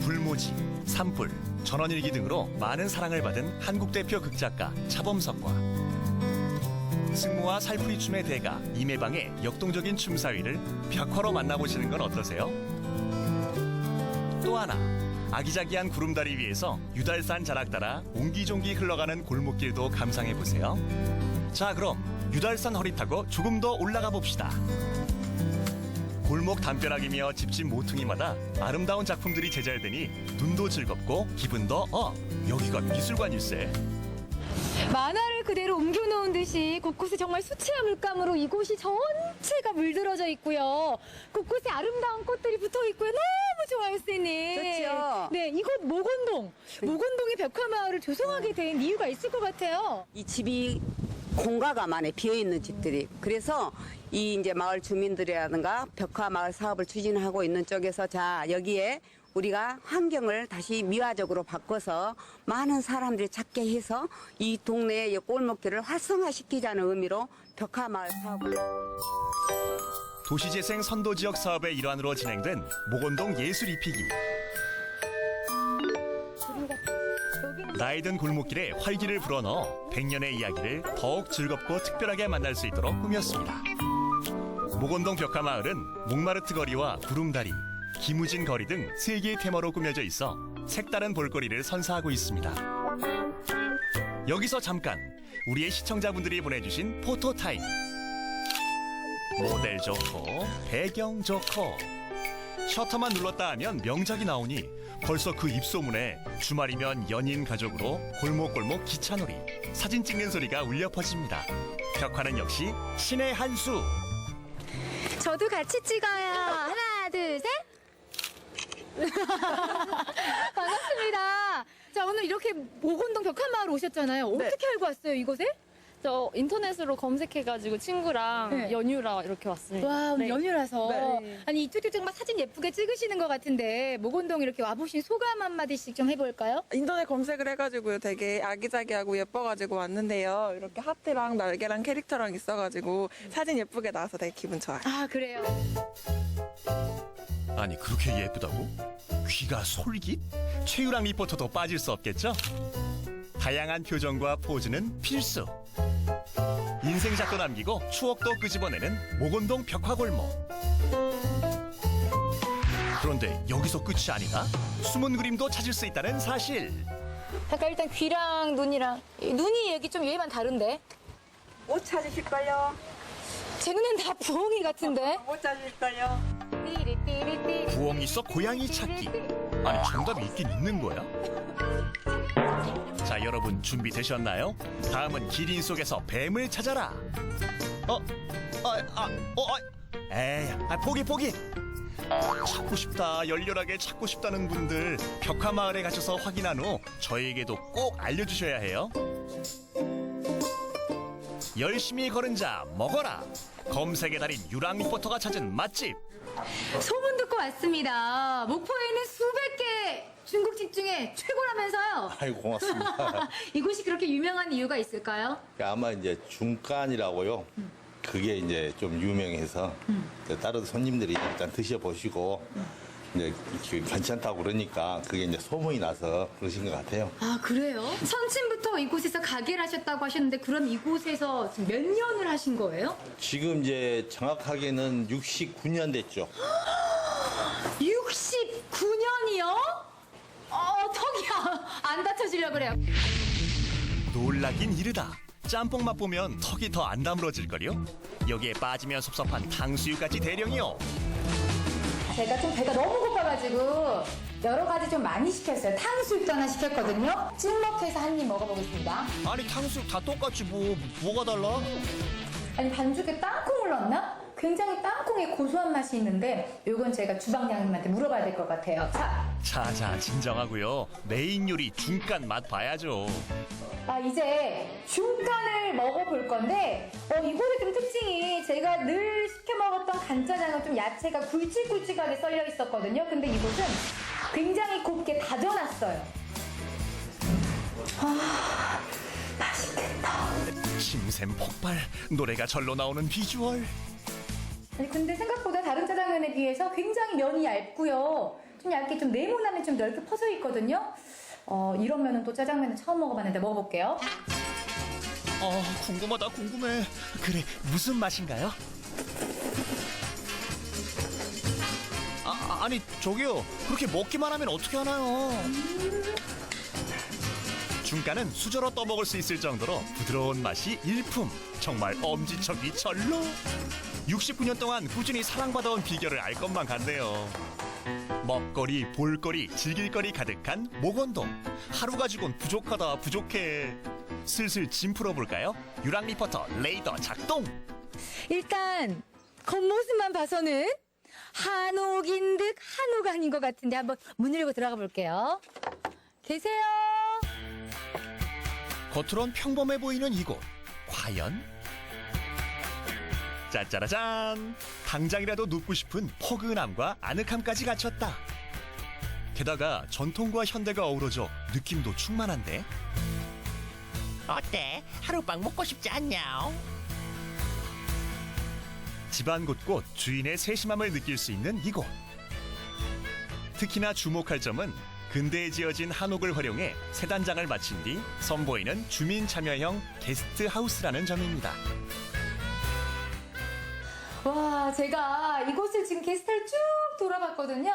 불모지, 산불, 전원일기 등으로 많은 사랑을 받은 한국 대표 극작가 차범석과 승무와 살풀이춤의 대가 임혜방의 역동적인 춤사위를 벽화로 만나보시는 건 어떠세요? 또 하나, 아기자기한 구름다리 위에서 유달산 자락 따라 옹기종기 흘러가는 골목길도 감상해보세요. 자, 그럼 유달산 허리 타고 조금 더 올라가 봅시다. 골목 담벼락이며 집집 모퉁이마다 아름다운 작품들이 제잘되니 눈도 즐겁고 기분도 여기가 미술관일세. 만화를 그대로 옮겨놓은 듯이 곳곳에 정말 수채화 물감으로 이곳이 전체가 물들어져 있고요. 곳곳에 아름다운 꽃들이 붙어 있고요. 너무 좋아요, 선생님. 좋죠. 네, 이곳 모건동. 모건동의 벽화마을을 조성하게 된 이유가 있을 것 같아요. 이 집이 공가가 많이 비어있는 집들이. 그래서 이 이제 마을 주민들이라든가 벽화 마을 사업을 추진하고 있는 쪽에서 자, 여기에 우리가 환경을 다시 미화적으로 바꿔서 많은 사람들이 찾게 해서 이 동네의 이 골목들을 활성화시키자는 의미로 벽화 마을 사업을. 도시재생 선도지역 사업의 일환으로 진행된 모건동 예술 입히기. 나이든 골목길에 활기를 불어넣어 100년의 이야기를 더욱 즐겁고 특별하게 만날 수 있도록 꾸몄습니다. 모건동 벽화마을은 몽마르트 거리와 구름다리, 김우진 거리 등 3개의 테마로 꾸며져 있어 색다른 볼거리를 선사하고 있습니다. 여기서 잠깐 우리의 시청자분들이 보내주신 포토타임. 모델 좋고 배경 좋고 셔터만 눌렀다 하면 명작이 나오니 벌써 그 입소문에 주말이면 연인 가족으로 골목골목 기차놀이, 사진 찍는 소리가 울려 퍼집니다. 벽화는 역시 신의 한 수. 저도 같이 찍어요. 하나, 둘, 셋. 반갑습니다. 자, 오늘 이렇게 모건동 벽화마을 오셨잖아요. 어떻게 알고 왔어요, 이곳에? 저 인터넷으로 검색해가지고 친구랑 네. 연휴라 이렇게 왔습니다. 와, 오늘 네. 연휴라서. 네. 아니, 이쪽도 정말 사진 예쁘게 찍으시는 것 같은데, 모건동 이렇게 와보신 소감 한마디씩 좀 해볼까요? 인터넷 검색을 해가지고 되게 아기자기하고 예뻐가지고 왔는데요. 이렇게 하트랑 날개랑 캐릭터랑 있어가지고 사진 예쁘게 나와서 되게 기분 좋아요. 아, 그래요? 아니 그렇게 예쁘다고? 귀가 솔깃? 최유랑 리포터도 빠질 수 없겠죠? 다양한 표정과 포즈는 필수. 인생샷도 남기고 추억도 끄집어내는 모건동 벽화골목. 그런데 여기서 끝이 아니다? 숨은 그림도 찾을 수 있다는 사실. 잠깐 일단 귀랑 눈이랑 눈이 여기 좀 얘만 다른데? 못 찾으실걸요? 제 눈엔 다 부엉이 같은데? 못 찾으실걸요? 부엉이 속 고양이 찾기. 아니 정답이 있긴 있는 거야? 자 여러분 준비되셨나요? 다음은 기린 속에서 뱀을 찾아라. 에이 포기. 찾고 싶다, 열렬하게 찾고 싶다는 분들 벽화마을에 가셔서 확인한 후 저에게도 꼭 알려주셔야 해요. 열심히 걸은 자 먹어라. 검색의 달인 유랑 리포터가 찾은 맛집. 소문 듣고 왔습니다. 목포에 있는 수백 개 중국집 중에 최고라면서요? 아이고 고맙습니다. 이곳이 그렇게 유명한 이유가 있을까요? 아마 이제 중간이라고요. 그게 이제 좀 유명해서 다른 손님들이 일단 드셔보시고 이제 괜찮다고 그러니까 그게 이제 소문이 나서 그러신 것 같아요. 아, 그래요? 선친부터 이곳에서 가게를 하셨다고 하셨는데 그럼 이곳에서 지금 몇 년을 하신 거예요? 지금 이제 정확하게는 69년 됐죠. 69년이요? 턱이 안 다쳐지려고 그래요. 놀라긴 이르다. 짬뽕 맛보면 턱이 더 안 다물어질걸요? 여기에 빠지면 섭섭한 탕수육까지 대령이요. 제가 좀 배가 너무 고파가지고 여러 가지 좀 많이 시켰어요. 탕수육도 하나 시켰거든요. 찍먹해서 한 입 먹어보겠습니다. 아니 탕수육 다 똑같지 뭐가 달라? 아니 반죽에 땅콩을 넣었나? 굉장히 땅콩의 고소한 맛이 있는데 이건 제가 주방장님한테 물어봐야 될 것 같아요. 자자 진정하고요. 메인 요리 중간 맛 봐야죠. 이제 중간을 먹어볼 건데 이곳의 좀 특징이 제가 늘 시켜 먹었던 간짜장은 좀 야채가 굵직굵직하게 썰려 있었거든요. 근데 이곳은 굉장히 곱게 다져놨어요. 맛있겠다. 침샘 폭발, 노래가 절로 나오는 비주얼. 아니 근데 생각보다 다른 짜장면에 비해서 굉장히 면이 얇고요. 좀 얇게 좀 네모나면 좀 넓게 퍼져 있거든요. 이런 면은 또 짜장면은 처음 먹어봤는데 먹어볼게요. 궁금하다 궁금해. 그래 무슨 맛인가요? 아니 저기요 그렇게 먹기만 하면 어떻게 하나요? 중간은 수저로 떠먹을 수 있을 정도로 부드러운 맛이 일품. 정말 엄지척이 절로. 69년 동안 꾸준히 사랑받아온 비결을 알 것만 같네요. 먹거리, 볼거리, 즐길거리 가득한 모건동. 하루 가지고는 부족하다 부족해. 슬슬 짐 풀어볼까요? 유랑 리포터 레이더 작동. 일단 겉모습만 봐서는 한옥인 듯 한옥 아닌 것 같은데 한번 문 열고 들어가 볼게요. 계세요? 겉으론 평범해 보이는 이곳. 과연? 짜짜라짠! 당장이라도 눕고 싶은 포근함과 아늑함까지 갖췄다. 게다가 전통과 현대가 어우러져 느낌도 충만한데? 어때? 하룻밤 묵고 싶지 않냐? 집안 곳곳 주인의 세심함을 느낄 수 있는 이곳. 특히나 주목할 점은 근대에 지어진 한옥을 활용해 세 단장을 마친 뒤 선보이는 주민 참여형 게스트하우스라는 점입니다. 와, 제가 이곳을 지금 게스트를 쭉 돌아봤거든요.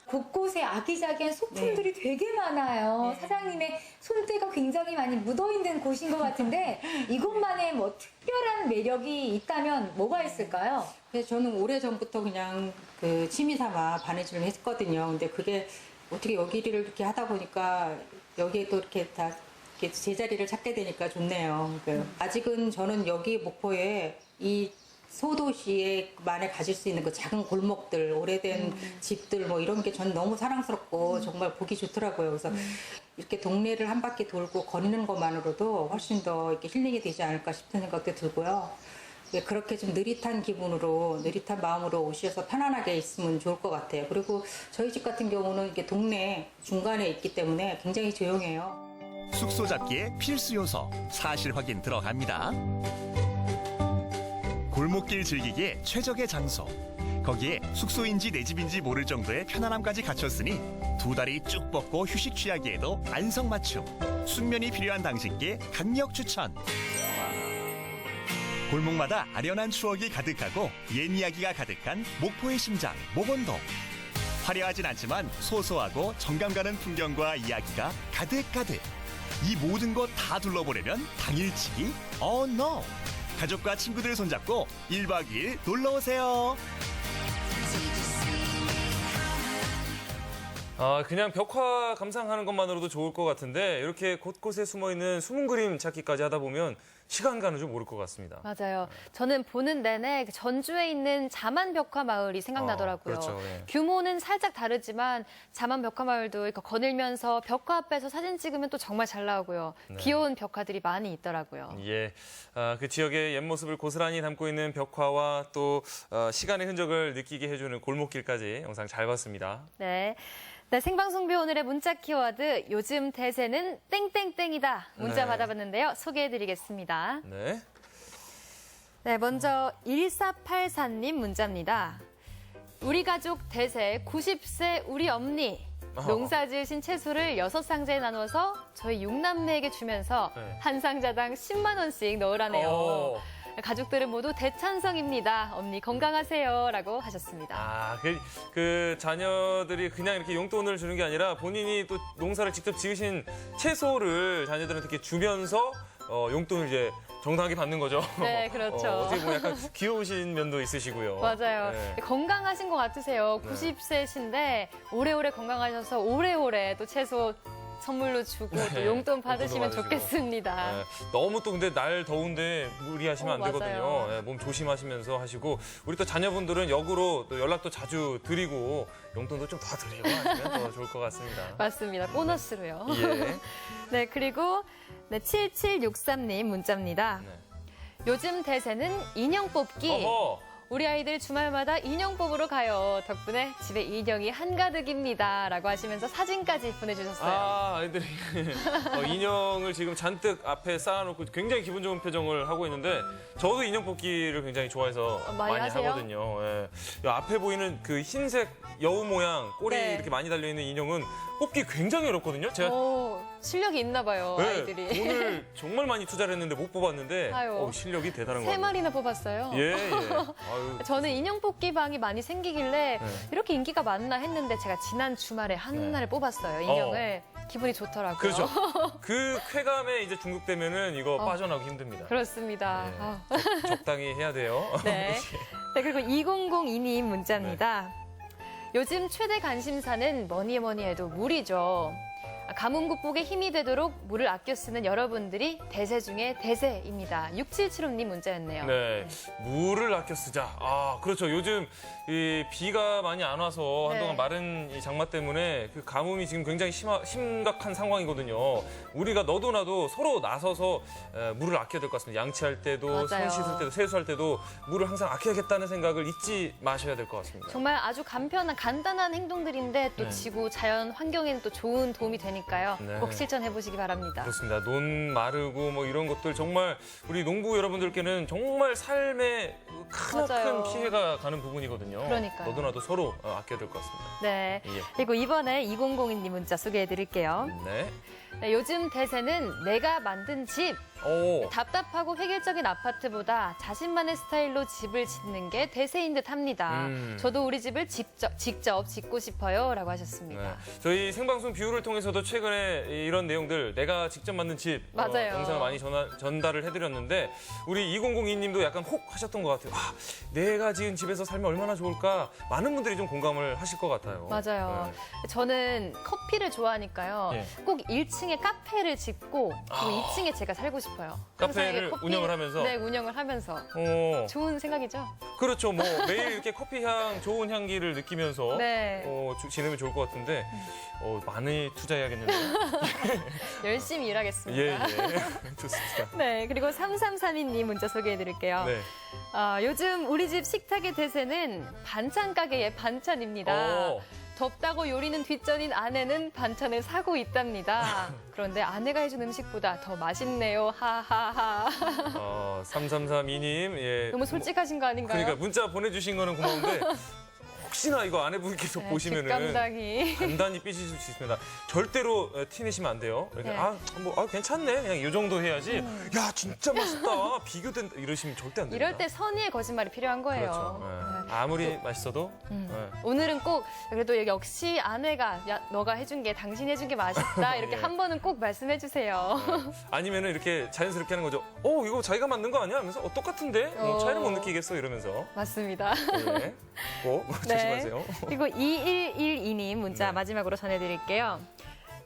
곳곳에 아기자기한 소품들이 되게 많아요. 사장님의 손때가 굉장히 많이 묻어있는 곳인 것 같은데 이곳만의 뭐 특별한 매력이 있다면 뭐가 있을까요? 그래서 저는 오래전부터 그냥 그 취미삼아 바느질을 했거든요. 근데 그게 어떻게 여기를 이렇게 하다 보니까 여기에 또 이렇게 다 이렇게 제자리를 찾게 되니까 좋네요. 아직은 저는 여기 목포에 이 소도시에만에 가질 수 있는 그 작은 골목들, 오래된 집들 뭐 이런 게 전 너무 사랑스럽고 정말 보기 좋더라고요. 그래서 이렇게 동네를 한 바퀴 돌고 걷는 것만으로도 훨씬 더 이렇게 힐링이 되지 않을까 싶은 생각도 들고요. 그렇게 좀 느릿한 기분으로, 느릿한 마음으로 오셔서 편안하게 있으면 좋을 것 같아요. 그리고 저희 집 같은 경우는 이렇게 동네 중간에 있기 때문에 굉장히 조용해요. 숙소 잡기의 필수 요소 사실 확인 들어갑니다. 골목길 즐기기에 최적의 장소. 거기에 숙소인지 내 집인지 모를 정도의 편안함까지 갖췄으니 두 다리 쭉 뻗고 휴식 취하기에도 안성맞춤. 숙면이 필요한 당신께 강력 추천. 골목마다 아련한 추억이 가득하고 옛 이야기가 가득한 목포의 심장 목원동. 화려하진 않지만 소소하고 정감 가는 풍경과 이야기가 가득가득. 이 모든 것 다 둘러보려면 당일치기? Oh no! 가족과 친구들 손잡고 1박 2일 놀러오세요. 그냥 벽화 감상하는 것만으로도 좋을 것 같은데 이렇게 곳곳에 숨어있는 숨은 그림 찾기까지 하다 보면 시간 가는 줄 모를 것 같습니다. 맞아요. 저는 보는 내내 전주에 있는 자만벽화 마을이 생각나더라고요. 그렇죠. 네. 규모는 살짝 다르지만 자만벽화 마을도 거닐면서 벽화 앞에서 사진 찍으면 또 정말 잘 나오고요. 네. 귀여운 벽화들이 많이 있더라고요. 예, 그 지역의 옛 모습을 고스란히 담고 있는 벽화와 또 시간의 흔적을 느끼게 해주는 골목길까지 영상 잘 봤습니다. 네. 네, 생방송비 오늘의 문자 키워드 요즘 대세는 땡땡땡이다 문자 네. 받아봤는데요. 소개해드리겠습니다. 네. 네, 먼저 1484님 문자입니다. 우리 가족 대세 90세 우리 엄니 농사 지으신 채소를 6상자에 나눠서 저희 6남매에게 주면서 네. 한 상자당 10만 원씩 넣으라네요. 가족들은 모두 대찬성입니다. 엄니 건강하세요. 라고 하셨습니다. 그 자녀들이 그냥 이렇게 용돈을 주는 게 아니라 본인이 또 농사를 직접 지으신 채소를 자녀들한테 이렇게 주면서 용돈을 이제 정당하게 받는 거죠. 네, 그렇죠. 어떻게 보면 약간 귀여우신 면도 있으시고요. 맞아요. 네. 건강하신 것 같으세요. 네. 90세신데 오래오래 건강하셔서 오래오래 또 채소 선물로 주고 네, 또 용돈 받으시면 용돈도 받으시고. 좋겠습니다. 네, 너무 또 근데 날 더운데 무리하시면 안 맞아요. 되거든요. 네, 몸 조심하시면서 하시고 우리 또 자녀분들은 역으로 또 연락도 자주 드리고 용돈도 좀 더 드리고 하시면 더 좋을 것 같습니다. 맞습니다. 보너스로요. 예. 네, 그리고 7763님 문자입니다. 요즘 대세는 인형 뽑기. 어허. 우리 아이들 주말마다 인형 뽑으러 가요. 덕분에 집에 인형이 한가득입니다. 라고 하시면서 사진까지 보내주셨어요. 아이들이 인형을 지금 잔뜩 앞에 쌓아놓고 굉장히 기분 좋은 표정을 하고 있는데 저도 인형 뽑기를 굉장히 좋아해서 많이 많이 하세요? 하거든요. 예. 이 앞에 보이는 그 흰색 여우 모양 꼬리 네. 이렇게 많이 달려있는 인형은 뽑기 굉장히 어렵거든요. 제가 오, 실력이 있나 봐요, 네, 아이들이. 돈을 정말 많이 투자를 했는데 못 뽑았는데 아유. 실력이 대단한 것 3마리나 뽑았어요. 예, 예. 아유. 저는 인형 뽑기 방이 많이 생기길래 네. 이렇게 인기가 많나 했는데 제가 지난 주말에 한나를 뽑았어요, 인형을. 기분이 좋더라고요. 그렇죠. 그 쾌감에 이제 중독되면은 이거 빠져나오기 힘듭니다. 그렇습니다. 아. 적당히 해야 돼요. 네. 네, 그리고 2002님 문자입니다. 요즘 최대 관심사는 뭐니 해도 물이죠. 가뭄 극복에 힘이 되도록 물을 아껴 쓰는 여러분들이 대세 중에 대세입니다. 6775님 문자였네요. 네, 물을 아껴 쓰자. 아, 그렇죠. 요즘 이 비가 많이 안 와서 한동안 마른 이 장마 때문에 그 가뭄이 지금 굉장히 심각한 상황이거든요. 우리가 너도 나도 서로 나서서 물을 아껴야 될 것 같습니다. 양치할 때도, 손 씻을 때도, 세수할 때도 물을 항상 아껴야겠다는 생각을 잊지 마셔야 될 것 같습니다. 정말 아주 간편한 간단한 행동들인데 또 지구, 자연, 환경에는 또 좋은 도움이 되니까요. 네. 꼭 실천해 보시기 바랍니다. 그렇습니다. 논 마르고 뭐 이런 것들 정말 우리 농부 여러분들께는 정말 삶에 크나큰 피해가 가는 부분이거든요. 그러니까요. 너도 나도 서로 아껴야 될 것 같습니다. 네. 예. 그리고 이번에 2002님 문자 소개해 드릴게요. 네. 네, 요즘 대세는 내가 만든 집. 답답하고 획일적인 아파트보다 자신만의 스타일로 집을 짓는 게 대세인 듯 합니다. 저도 우리 집을 직접 짓고 싶어요. 라고 하셨습니다. 네. 저희 생방송 뷰를 통해서도 최근에 이런 내용들 내가 직접 만든 집 맞아요. 영상을 많이 전달을 해드렸는데 우리 2002님도 약간 혹 하셨던 것 같아요. 아, 내가 지은 집에서 살면 얼마나 좋을까. 많은 분들이 좀 공감을 하실 것 같아요. 맞아요. 네. 저는 커피를 좋아하니까요. 꼭 1층에 카페를 짓고 그리고 2층에 제가 살고 싶어요. 카페를 운영을 하면서? 네, 운영을 하면서. 좋은 생각이죠? 그렇죠. 뭐 매일 이렇게 커피 향, 좋은 향기를 느끼면서 지내면 좋을 것 같은데 많이 투자해야겠는데요. 열심히 일하겠습니다. 예. 좋습니다. 네, 그리고 3332님 문자 소개해드릴게요. 네. 요즘 우리 집 식탁의 대세는 반찬 가게의 반찬입니다. 덥다고 요리는 뒷전인 아내는 반찬을 사고 있답니다. 그런데 아내가 해준 음식보다 더 맛있네요. 하하하. 3332님. 예. 너무 솔직하신 거 아닌가요? 그러니까 문자 보내주신 거는 고마운데 혹시나 이거 아내분께서 보시면은 단단히 삐지실 수 있습니다. 절대로 티내시면 안 돼요. 이렇게 괜찮네. 그냥 이 정도 해야지. 야, 진짜 맛있다. 비교된다. 이러시면 절대 안 됩니다. 이럴 때 선의의 거짓말이 필요한 거예요. 그렇죠. 아무리 맛있어도. 오늘은 꼭 그래도 역시 아내가 너가 해준 게 당신이 해준 게 맛있다. 이렇게 한 번은 꼭 말씀해 주세요. 아니면은 이렇게 자연스럽게 하는 거죠. 이거 자기가 만든 거 아니야? 하면서 똑같은데? 차이를 못 느끼겠어? 이러면서. 맞습니다. 네. 꼭 조심하세요. 그리고 2112님 문자 마지막으로 전해드릴게요.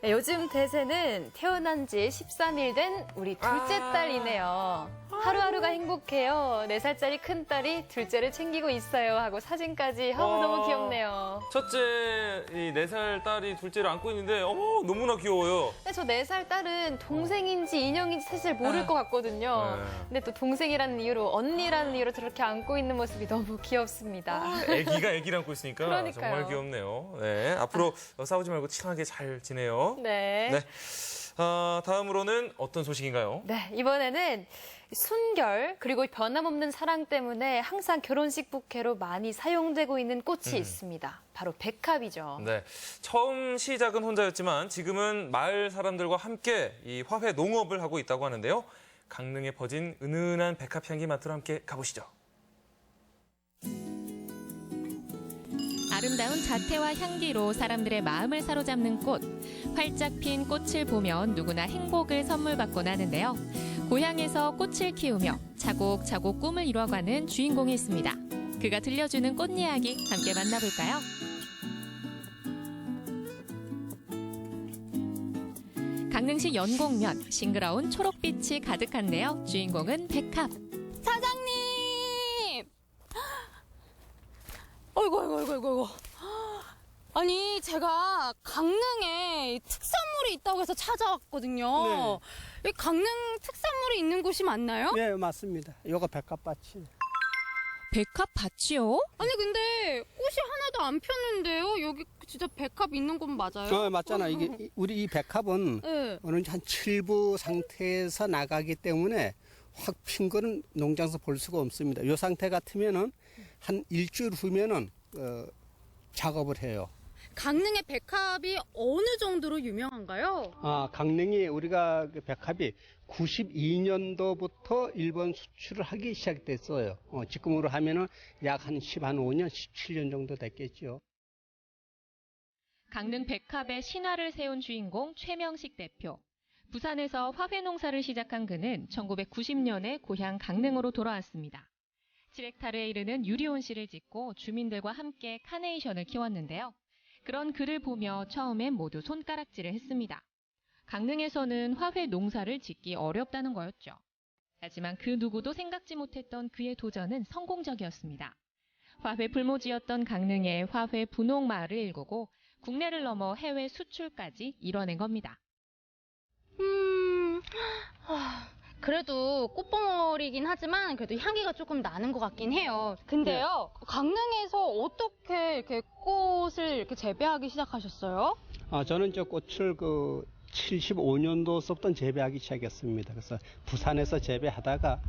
네, 요즘 대세는 태어난 지 13일 된 우리 둘째 딸이네요. 하루하루가 행복해요. 4살짜리 큰딸이 둘째를 챙기고 있어요. 하고 사진까지 너무 귀엽네요. 첫째 이 4살 딸이 둘째를 안고 있는데 너무나 귀여워요. 근데 저 4살 딸은 동생인지 인형인지 사실 모를 것 같거든요. 근데 또 동생이라는 이유로 언니라는 이유로 저렇게 안고 있는 모습이 너무 귀엽습니다. 애기가 애기를 안고 있으니까 그러니까요. 정말 귀엽네요. 네, 앞으로 싸우지 말고 친하게 잘 지내요. 네. 다음으로는 어떤 소식인가요? 네, 이번에는 순결 그리고 변함없는 사랑 때문에 항상 결혼식 부케로 많이 사용되고 있는 꽃이 있습니다. 바로 백합이죠. 네, 처음 시작은 혼자였지만 지금은 마을 사람들과 함께 이 화훼 농업을 하고 있다고 하는데요. 강릉에 퍼진 은은한 백합 향기 맡으러 함께 가보시죠. 아름다운 자태와 향기로 사람들의 마음을 사로잡는 꽃. 활짝 핀 꽃을 보면 누구나 행복을 선물받곤 하는데요. 고향에서 꽃을 키우며 차곡차곡 꿈을 이뤄가는 주인공이 있습니다. 그가 들려주는 꽃 이야기 함께 만나볼까요? 강릉시 연곡면 싱그러운 초록빛이 가득한데요. 주인공은 백합. 사장님! 어이구. 아니, 제가 강릉에 특산물이 있다고 해서 찾아왔거든요. 이 강릉 특산물이 있는 곳이 맞나요? 네, 맞습니다. 요거 백합밭이. 백합밭이요? 아니, 근데 꽃이 하나도 안 폈는데요? 여기 진짜 백합 있는 곳 맞아요? 맞잖아. 이게 우리 이 백합은 어느 한 7부 상태에서 나가기 때문에 확 핀 거는 농장에서 볼 수가 없습니다. 이 상태 같으면은 한 일주일 후면은 작업을 해요. 강릉의 백합이 어느 정도로 유명한가요? 강릉이 우리가 그 백합이 92년도부터 일본 수출을 하기 시작됐어요. 지금으로 하면은 약 한 15년, 17년 정도 됐겠죠. 강릉 백합의 신화를 세운 주인공 최명식 대표. 부산에서 화훼 농사를 시작한 그는 1990년에 고향 강릉으로 돌아왔습니다. 7헥타르에 이르는 유리온 씨를 짓고 주민들과 함께 카네이션을 키웠는데요. 그런 그를 보며 처음엔 모두 손가락질을 했습니다. 강릉에서는 화훼 농사를 짓기 어렵다는 거였죠. 하지만 그 누구도 생각지 못했던 그의 도전은 성공적이었습니다. 화훼 불모지였던 강릉의 화훼 분홍 마을을 일구고 국내를 넘어 해외 수출까지 이뤄낸 겁니다. 그래도 꽃봉오리긴 하지만 그래도 향기가 조금 나는 것 같긴 해요. 근데요, 강릉에서 어떻게 이렇게 꽃을 이렇게 재배하기 시작하셨어요? 저는 저 꽃을 75년도서부터 재배하기 시작했습니다. 그래서 부산에서 재배하다가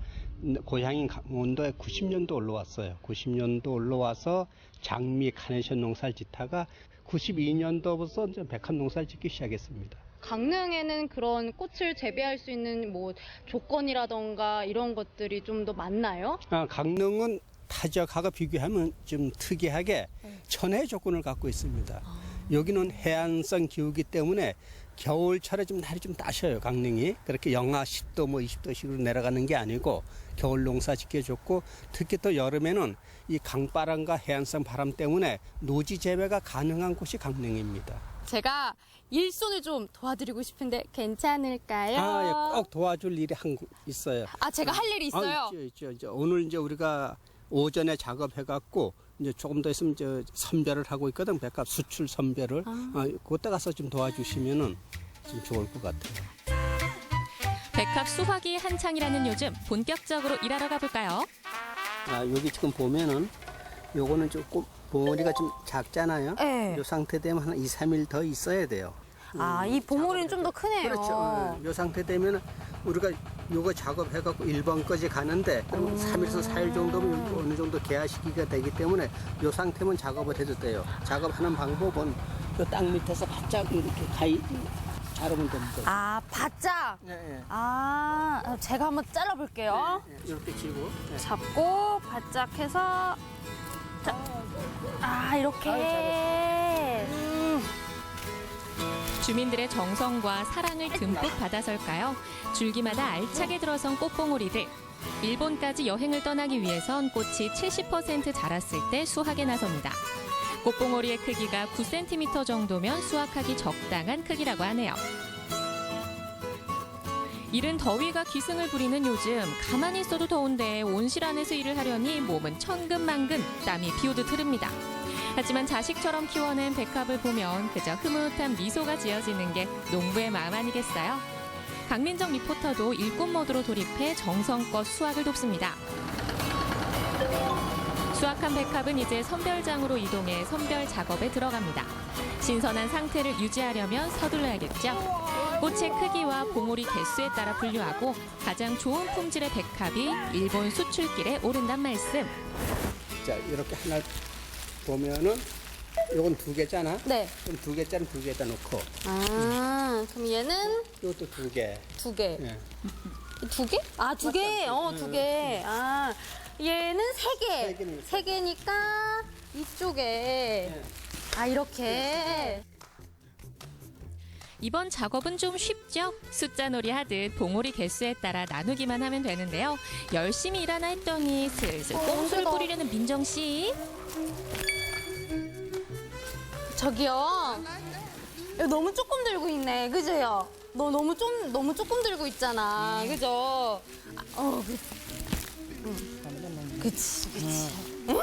고향인 강원도에 90년도 올라왔어요. 90년도 올라와서 장미, 카네이션 농사를 짓다가 92년도부터 이제 백합 농사를 짓기 시작했습니다. 강릉에는 그런 꽃을 재배할 수 있는 뭐 조건이라던가 이런 것들이 좀 더 많나요? 강릉은 타 지역하고 비교하면 좀 특이하게 천혜의 조건을 갖고 있습니다. 여기는 해안성 기후이기 때문에 겨울철에 좀 날이 좀 따셔요, 강릉이. 그렇게 영하 10도, 20도씩으로 내려가는 게 아니고 겨울 농사 짓기 좋고, 특히 또 여름에는 이 강바람과 해안성 바람 때문에 노지 재배가 가능한 곳이 강릉입니다. 제가 일손을 좀 도와드리고 싶은데 괜찮을까요? 예, 꼭 도와줄 일이 있어요. 제가 할 일이 있어요? 있죠. 오늘 이제 우리가 오전에 작업해갖고 이제 조금 더 있으면 선별을 하고 있거든. 백합 수출 선별을. 그때 가서 좀 도와주시면은 좀 좋을 것 같아요. 백합 수확이 한창이라는 요즘 본격적으로 일하러 가볼까요? 여기 지금 보면은 요거는 조금 봉오리가 좀 작잖아요. 네. 이 상태 되면 한 2, 3일 더 있어야 돼요. 이 봉오리는 좀 더 크네요. 그렇죠. 이 상태 되면 우리가 요거 작업해갖고 1번까지 가는데 그럼 3일에서 4일 정도면 어느 정도 개화 시기가 되기 때문에 이 상태면 작업을 해도 돼요. 작업하는 방법은 요 땅 밑에서 바짝 이렇게 자르면 됩니다. 바짝? 네. 제가 한번 잘라볼게요. 이렇게 쥐고. 잡고 바짝 해서 이렇게. 주민들의 정성과 사랑을 듬뿍 받아설까요? 줄기마다 알차게 들어선 꽃봉오리들. 일본까지 여행을 떠나기 위해선 꽃이 70% 자랐을 때 수확에 나섭니다. 꽃봉오리의 크기가 9cm 정도면 수확하기 적당한 크기라고 하네요. 이른 더위가 기승을 부리는 요즘 가만히 있어도 더운데 온실 안에서 일을 하려니 몸은 천근만근 땀이 비오듯 흐릅니다. 하지만 자식처럼 키워낸 백합을 보면 그저 흐뭇한 미소가 지어지는 게 농부의 마음 아니겠어요? 강민정 리포터도 일꾼 모드로 돌입해 정성껏 수확을 돕습니다. 수확한 백합은 이제 선별장으로 이동해 선별 작업에 들어갑니다. 신선한 상태를 유지하려면 서둘러야겠죠. 꽃의 크기와 봉오리 개수에 따라 분류하고 가장 좋은 품질의 백합이 일본 수출길에 오른단 말씀. 자, 이렇게 하나 보면은 요건 2개잖아. 네. 그럼 2개짜리 2개에다 놓고. 그럼 얘는? 이것도 2개. 2개. 예. 2개? 2개. 2개. 얘는 3개. 3개니까 이쪽에. 이렇게. 이번 작업은 좀 쉽죠? 숫자놀이 하듯 봉오리 개수에 따라 나누기만 하면 되는데요. 열심히 일하나 했더니 슬슬 꼼수를 부리려는 민정 씨. 저기요. 너무 조금 들고 있네. 그죠요? 너 너무 조금 들고 있잖아. 그죠? 그치. 응?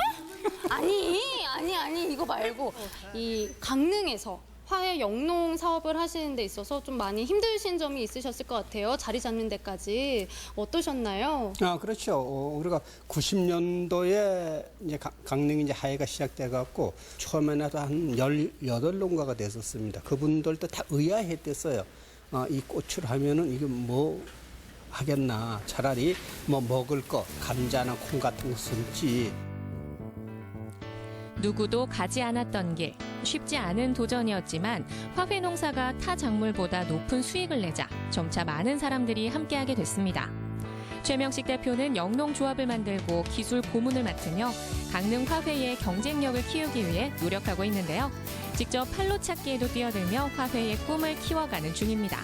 아니 이거 말고 이 강릉에서 화훼 영농 사업을 하시는 데 있어서 좀 많이 힘드신 점이 있으셨을 것 같아요. 자리 잡는 데까지 어떠셨나요? 그렇죠. 우리가 90년도에 이제 강릉 이제 화훼가 시작돼 갖고 처음에는 한 18농가가 됐었습니다. 그분들도 다 의아했댔어요. 이 꽃을 하면은 이게 뭐 하겠나. 차라리 뭐 먹을 거 감자나 콩 같은 거 심지. 누구도 가지 않았던 길, 쉽지 않은 도전이었지만 화훼 농사가 타 작물보다 높은 수익을 내자 점차 많은 사람들이 함께하게 됐습니다. 최명식 대표는 영농조합을 만들고 기술 고문을 맡으며 강릉 화훼의 경쟁력을 키우기 위해 노력하고 있는데요. 직접 판로 찾기에도 뛰어들며 화훼의 꿈을 키워가는 중입니다.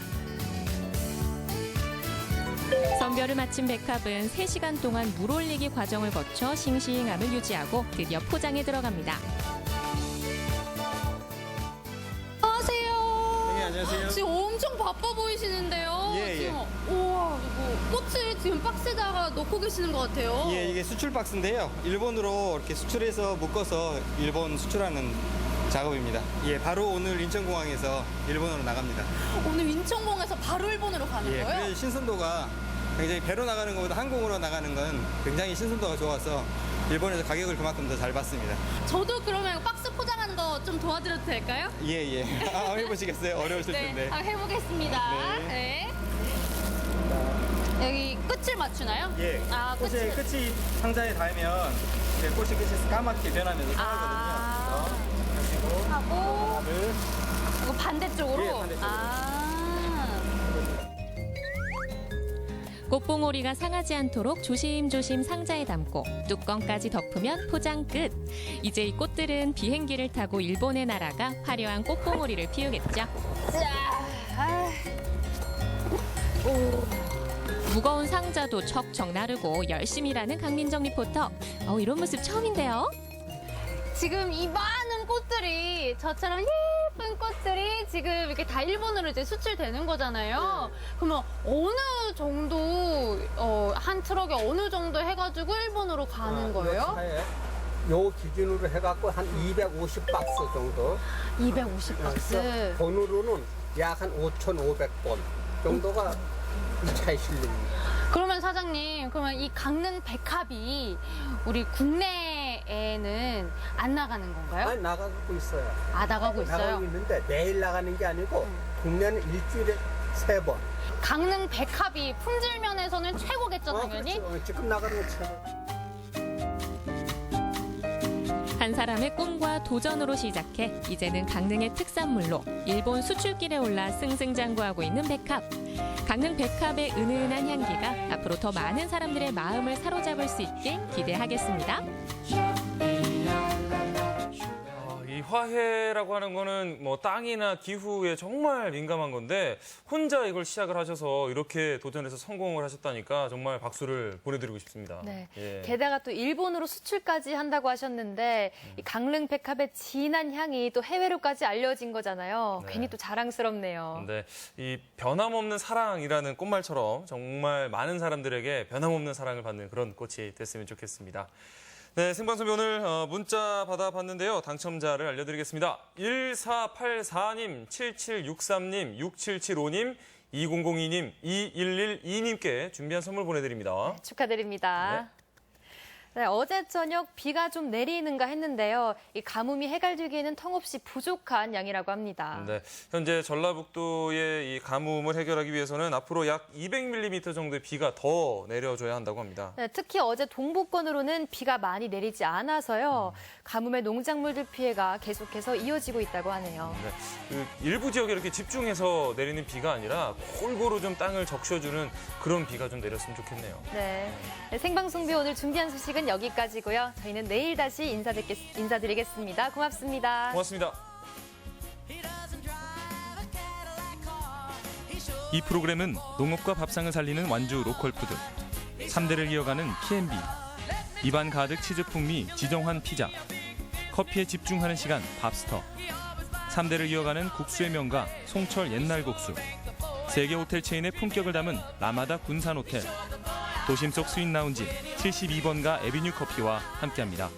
선별을 마친 백합은 3시간 동안 물 올리기 과정을 거쳐 싱싱함을 유지하고 드디어 포장에 들어갑니다. 안녕하세요. 네, 안녕하세요. 지금 엄청 바빠 보이시는데요. 예, 예. 지금 우와, 이거 꽃을 지금 박스에다가 넣고 계시는 것 같아요. 예, 이게 수출 박스인데요. 일본으로 이렇게 수출해서 묶어서 일본 수출하는 작업입니다. 예, 바로 오늘 인천공항에서 일본으로 나갑니다. 오늘 인천공항에서 바로 일본으로 가는 예, 거예요? 그래서 신선도가 굉장히 배로 나가는 것보다 항공으로 나가는 건 굉장히 신선도가 좋아서 일본에서 가격을 그만큼 더 잘 받습니다. 저도 그러면 박스 포장하는 거 좀 도와드려도 될까요? 예, 예. 한번 해보시겠어요? 어려우실 네, 텐데. 한번 해보겠습니다. 네. 네. 여기 끝을 맞추나요? 예. 아, 꽃의 끝이 상자에 닿으면 이제 꽃이 끝이 까맣게 변하면서 상하거든요. 그래서 하고 하나를 이거 반대쪽으로? 예, 반대쪽으로. 아. 꽃봉오리가 상하지 않도록 조심조심 상자에 담고 뚜껑까지 덮으면 포장 끝. 이제 이 꽃들은 비행기를 타고 일본에 날아가 화려한 꽃봉오리를 피우겠죠. 자, 아. 무거운 상자도 척척 나르고 열심히 일하는 강민정 리포터. 이런 모습 처음인데요. 지금 이 많은 꽃들이 저처럼 예쁜 꽃들이 지금 이렇게 다 일본으로 이제 수출되는 거잖아요. 그러면 어느 정도 한 트럭에 어느 정도 해가지고 일본으로 가는 거예요? 요 기준으로 해갖고 한 250박스 정도. 250박스. 돈으로는 약 한 5,500번 정도가 이 차에 실립니다. 그러면 사장님, 그러면 이 강릉 백합이 우리 국내에는 안 나가는 건가요? 아니, 나가고 있어요. 아, 나가고 있어요? 나가고 있는데 매일 나가는 게 아니고 국내는 일주일에 3번. 강릉 백합이 품질 면에서는 최고겠죠, 당연히? 그렇죠. 지금 나가는 거 최고. 한 사람의 꿈과 도전으로 시작해 이제는 강릉의 특산물로 일본 수출길에 올라 승승장구하고 있는 백합. 강릉 백합의 은은한 향기가 앞으로 더 많은 사람들의 마음을 사로잡을 수 있길 기대하겠습니다. 이 화훼라고 하는 거는 뭐 땅이나 기후에 정말 민감한 건데 혼자 이걸 시작을 하셔서 이렇게 도전해서 성공을 하셨다니까 정말 박수를 보내드리고 싶습니다. 네. 예. 게다가 또 일본으로 수출까지 한다고 하셨는데 이 강릉 백합의 진한 향이 또 해외로까지 알려진 거잖아요. 네. 괜히 또 자랑스럽네요. 네, 이 변함없는 사랑이라는 꽃말처럼 정말 많은 사람들에게 변함없는 사랑을 받는 그런 꽃이 됐으면 좋겠습니다. 네, 생방송비 오늘 문자 받아봤는데요. 당첨자를 알려드리겠습니다. 1484님, 7763님, 6775님, 2002님, 2112님께 준비한 선물 보내드립니다. 축하드립니다. 네, 어제 저녁 비가 좀 내리는가 했는데요. 이 가뭄이 해갈되기에는 턱없이 부족한 양이라고 합니다. 네, 현재 전라북도의 이 가뭄을 해결하기 위해서는 앞으로 약 200mm 정도의 비가 더 내려줘야 한다고 합니다. 네, 특히 어제 동부권으로는 비가 많이 내리지 않아서요. 가뭄의 농작물들 피해가 계속해서 이어지고 있다고 하네요. 네, 그 일부 지역에 이렇게 집중해서 내리는 비가 아니라 골고루 좀 땅을 적셔주는 그런 비가 좀 내렸으면 좋겠네요. 네, 생방송비 오늘 준비한 소식은 여기까지고요. 저희는 내일 다시 인사드리겠습니다. 고맙습니다. 고맙습니다. 이 프로그램은 농업과 밥상을 살리는 완주 로컬푸드, 3대를 이어가는 P&B, 입안 가득 치즈 풍미 지정환 피자, 커피에 집중하는 시간 밥스터, 3대를 이어가는 국수의 명가 송철 옛날 국수, 세계 호텔 체인의 품격을 담은 라마다 군산 호텔, 도심 속 스윗 라운지 72번가 에비뉴 커피와 함께합니다.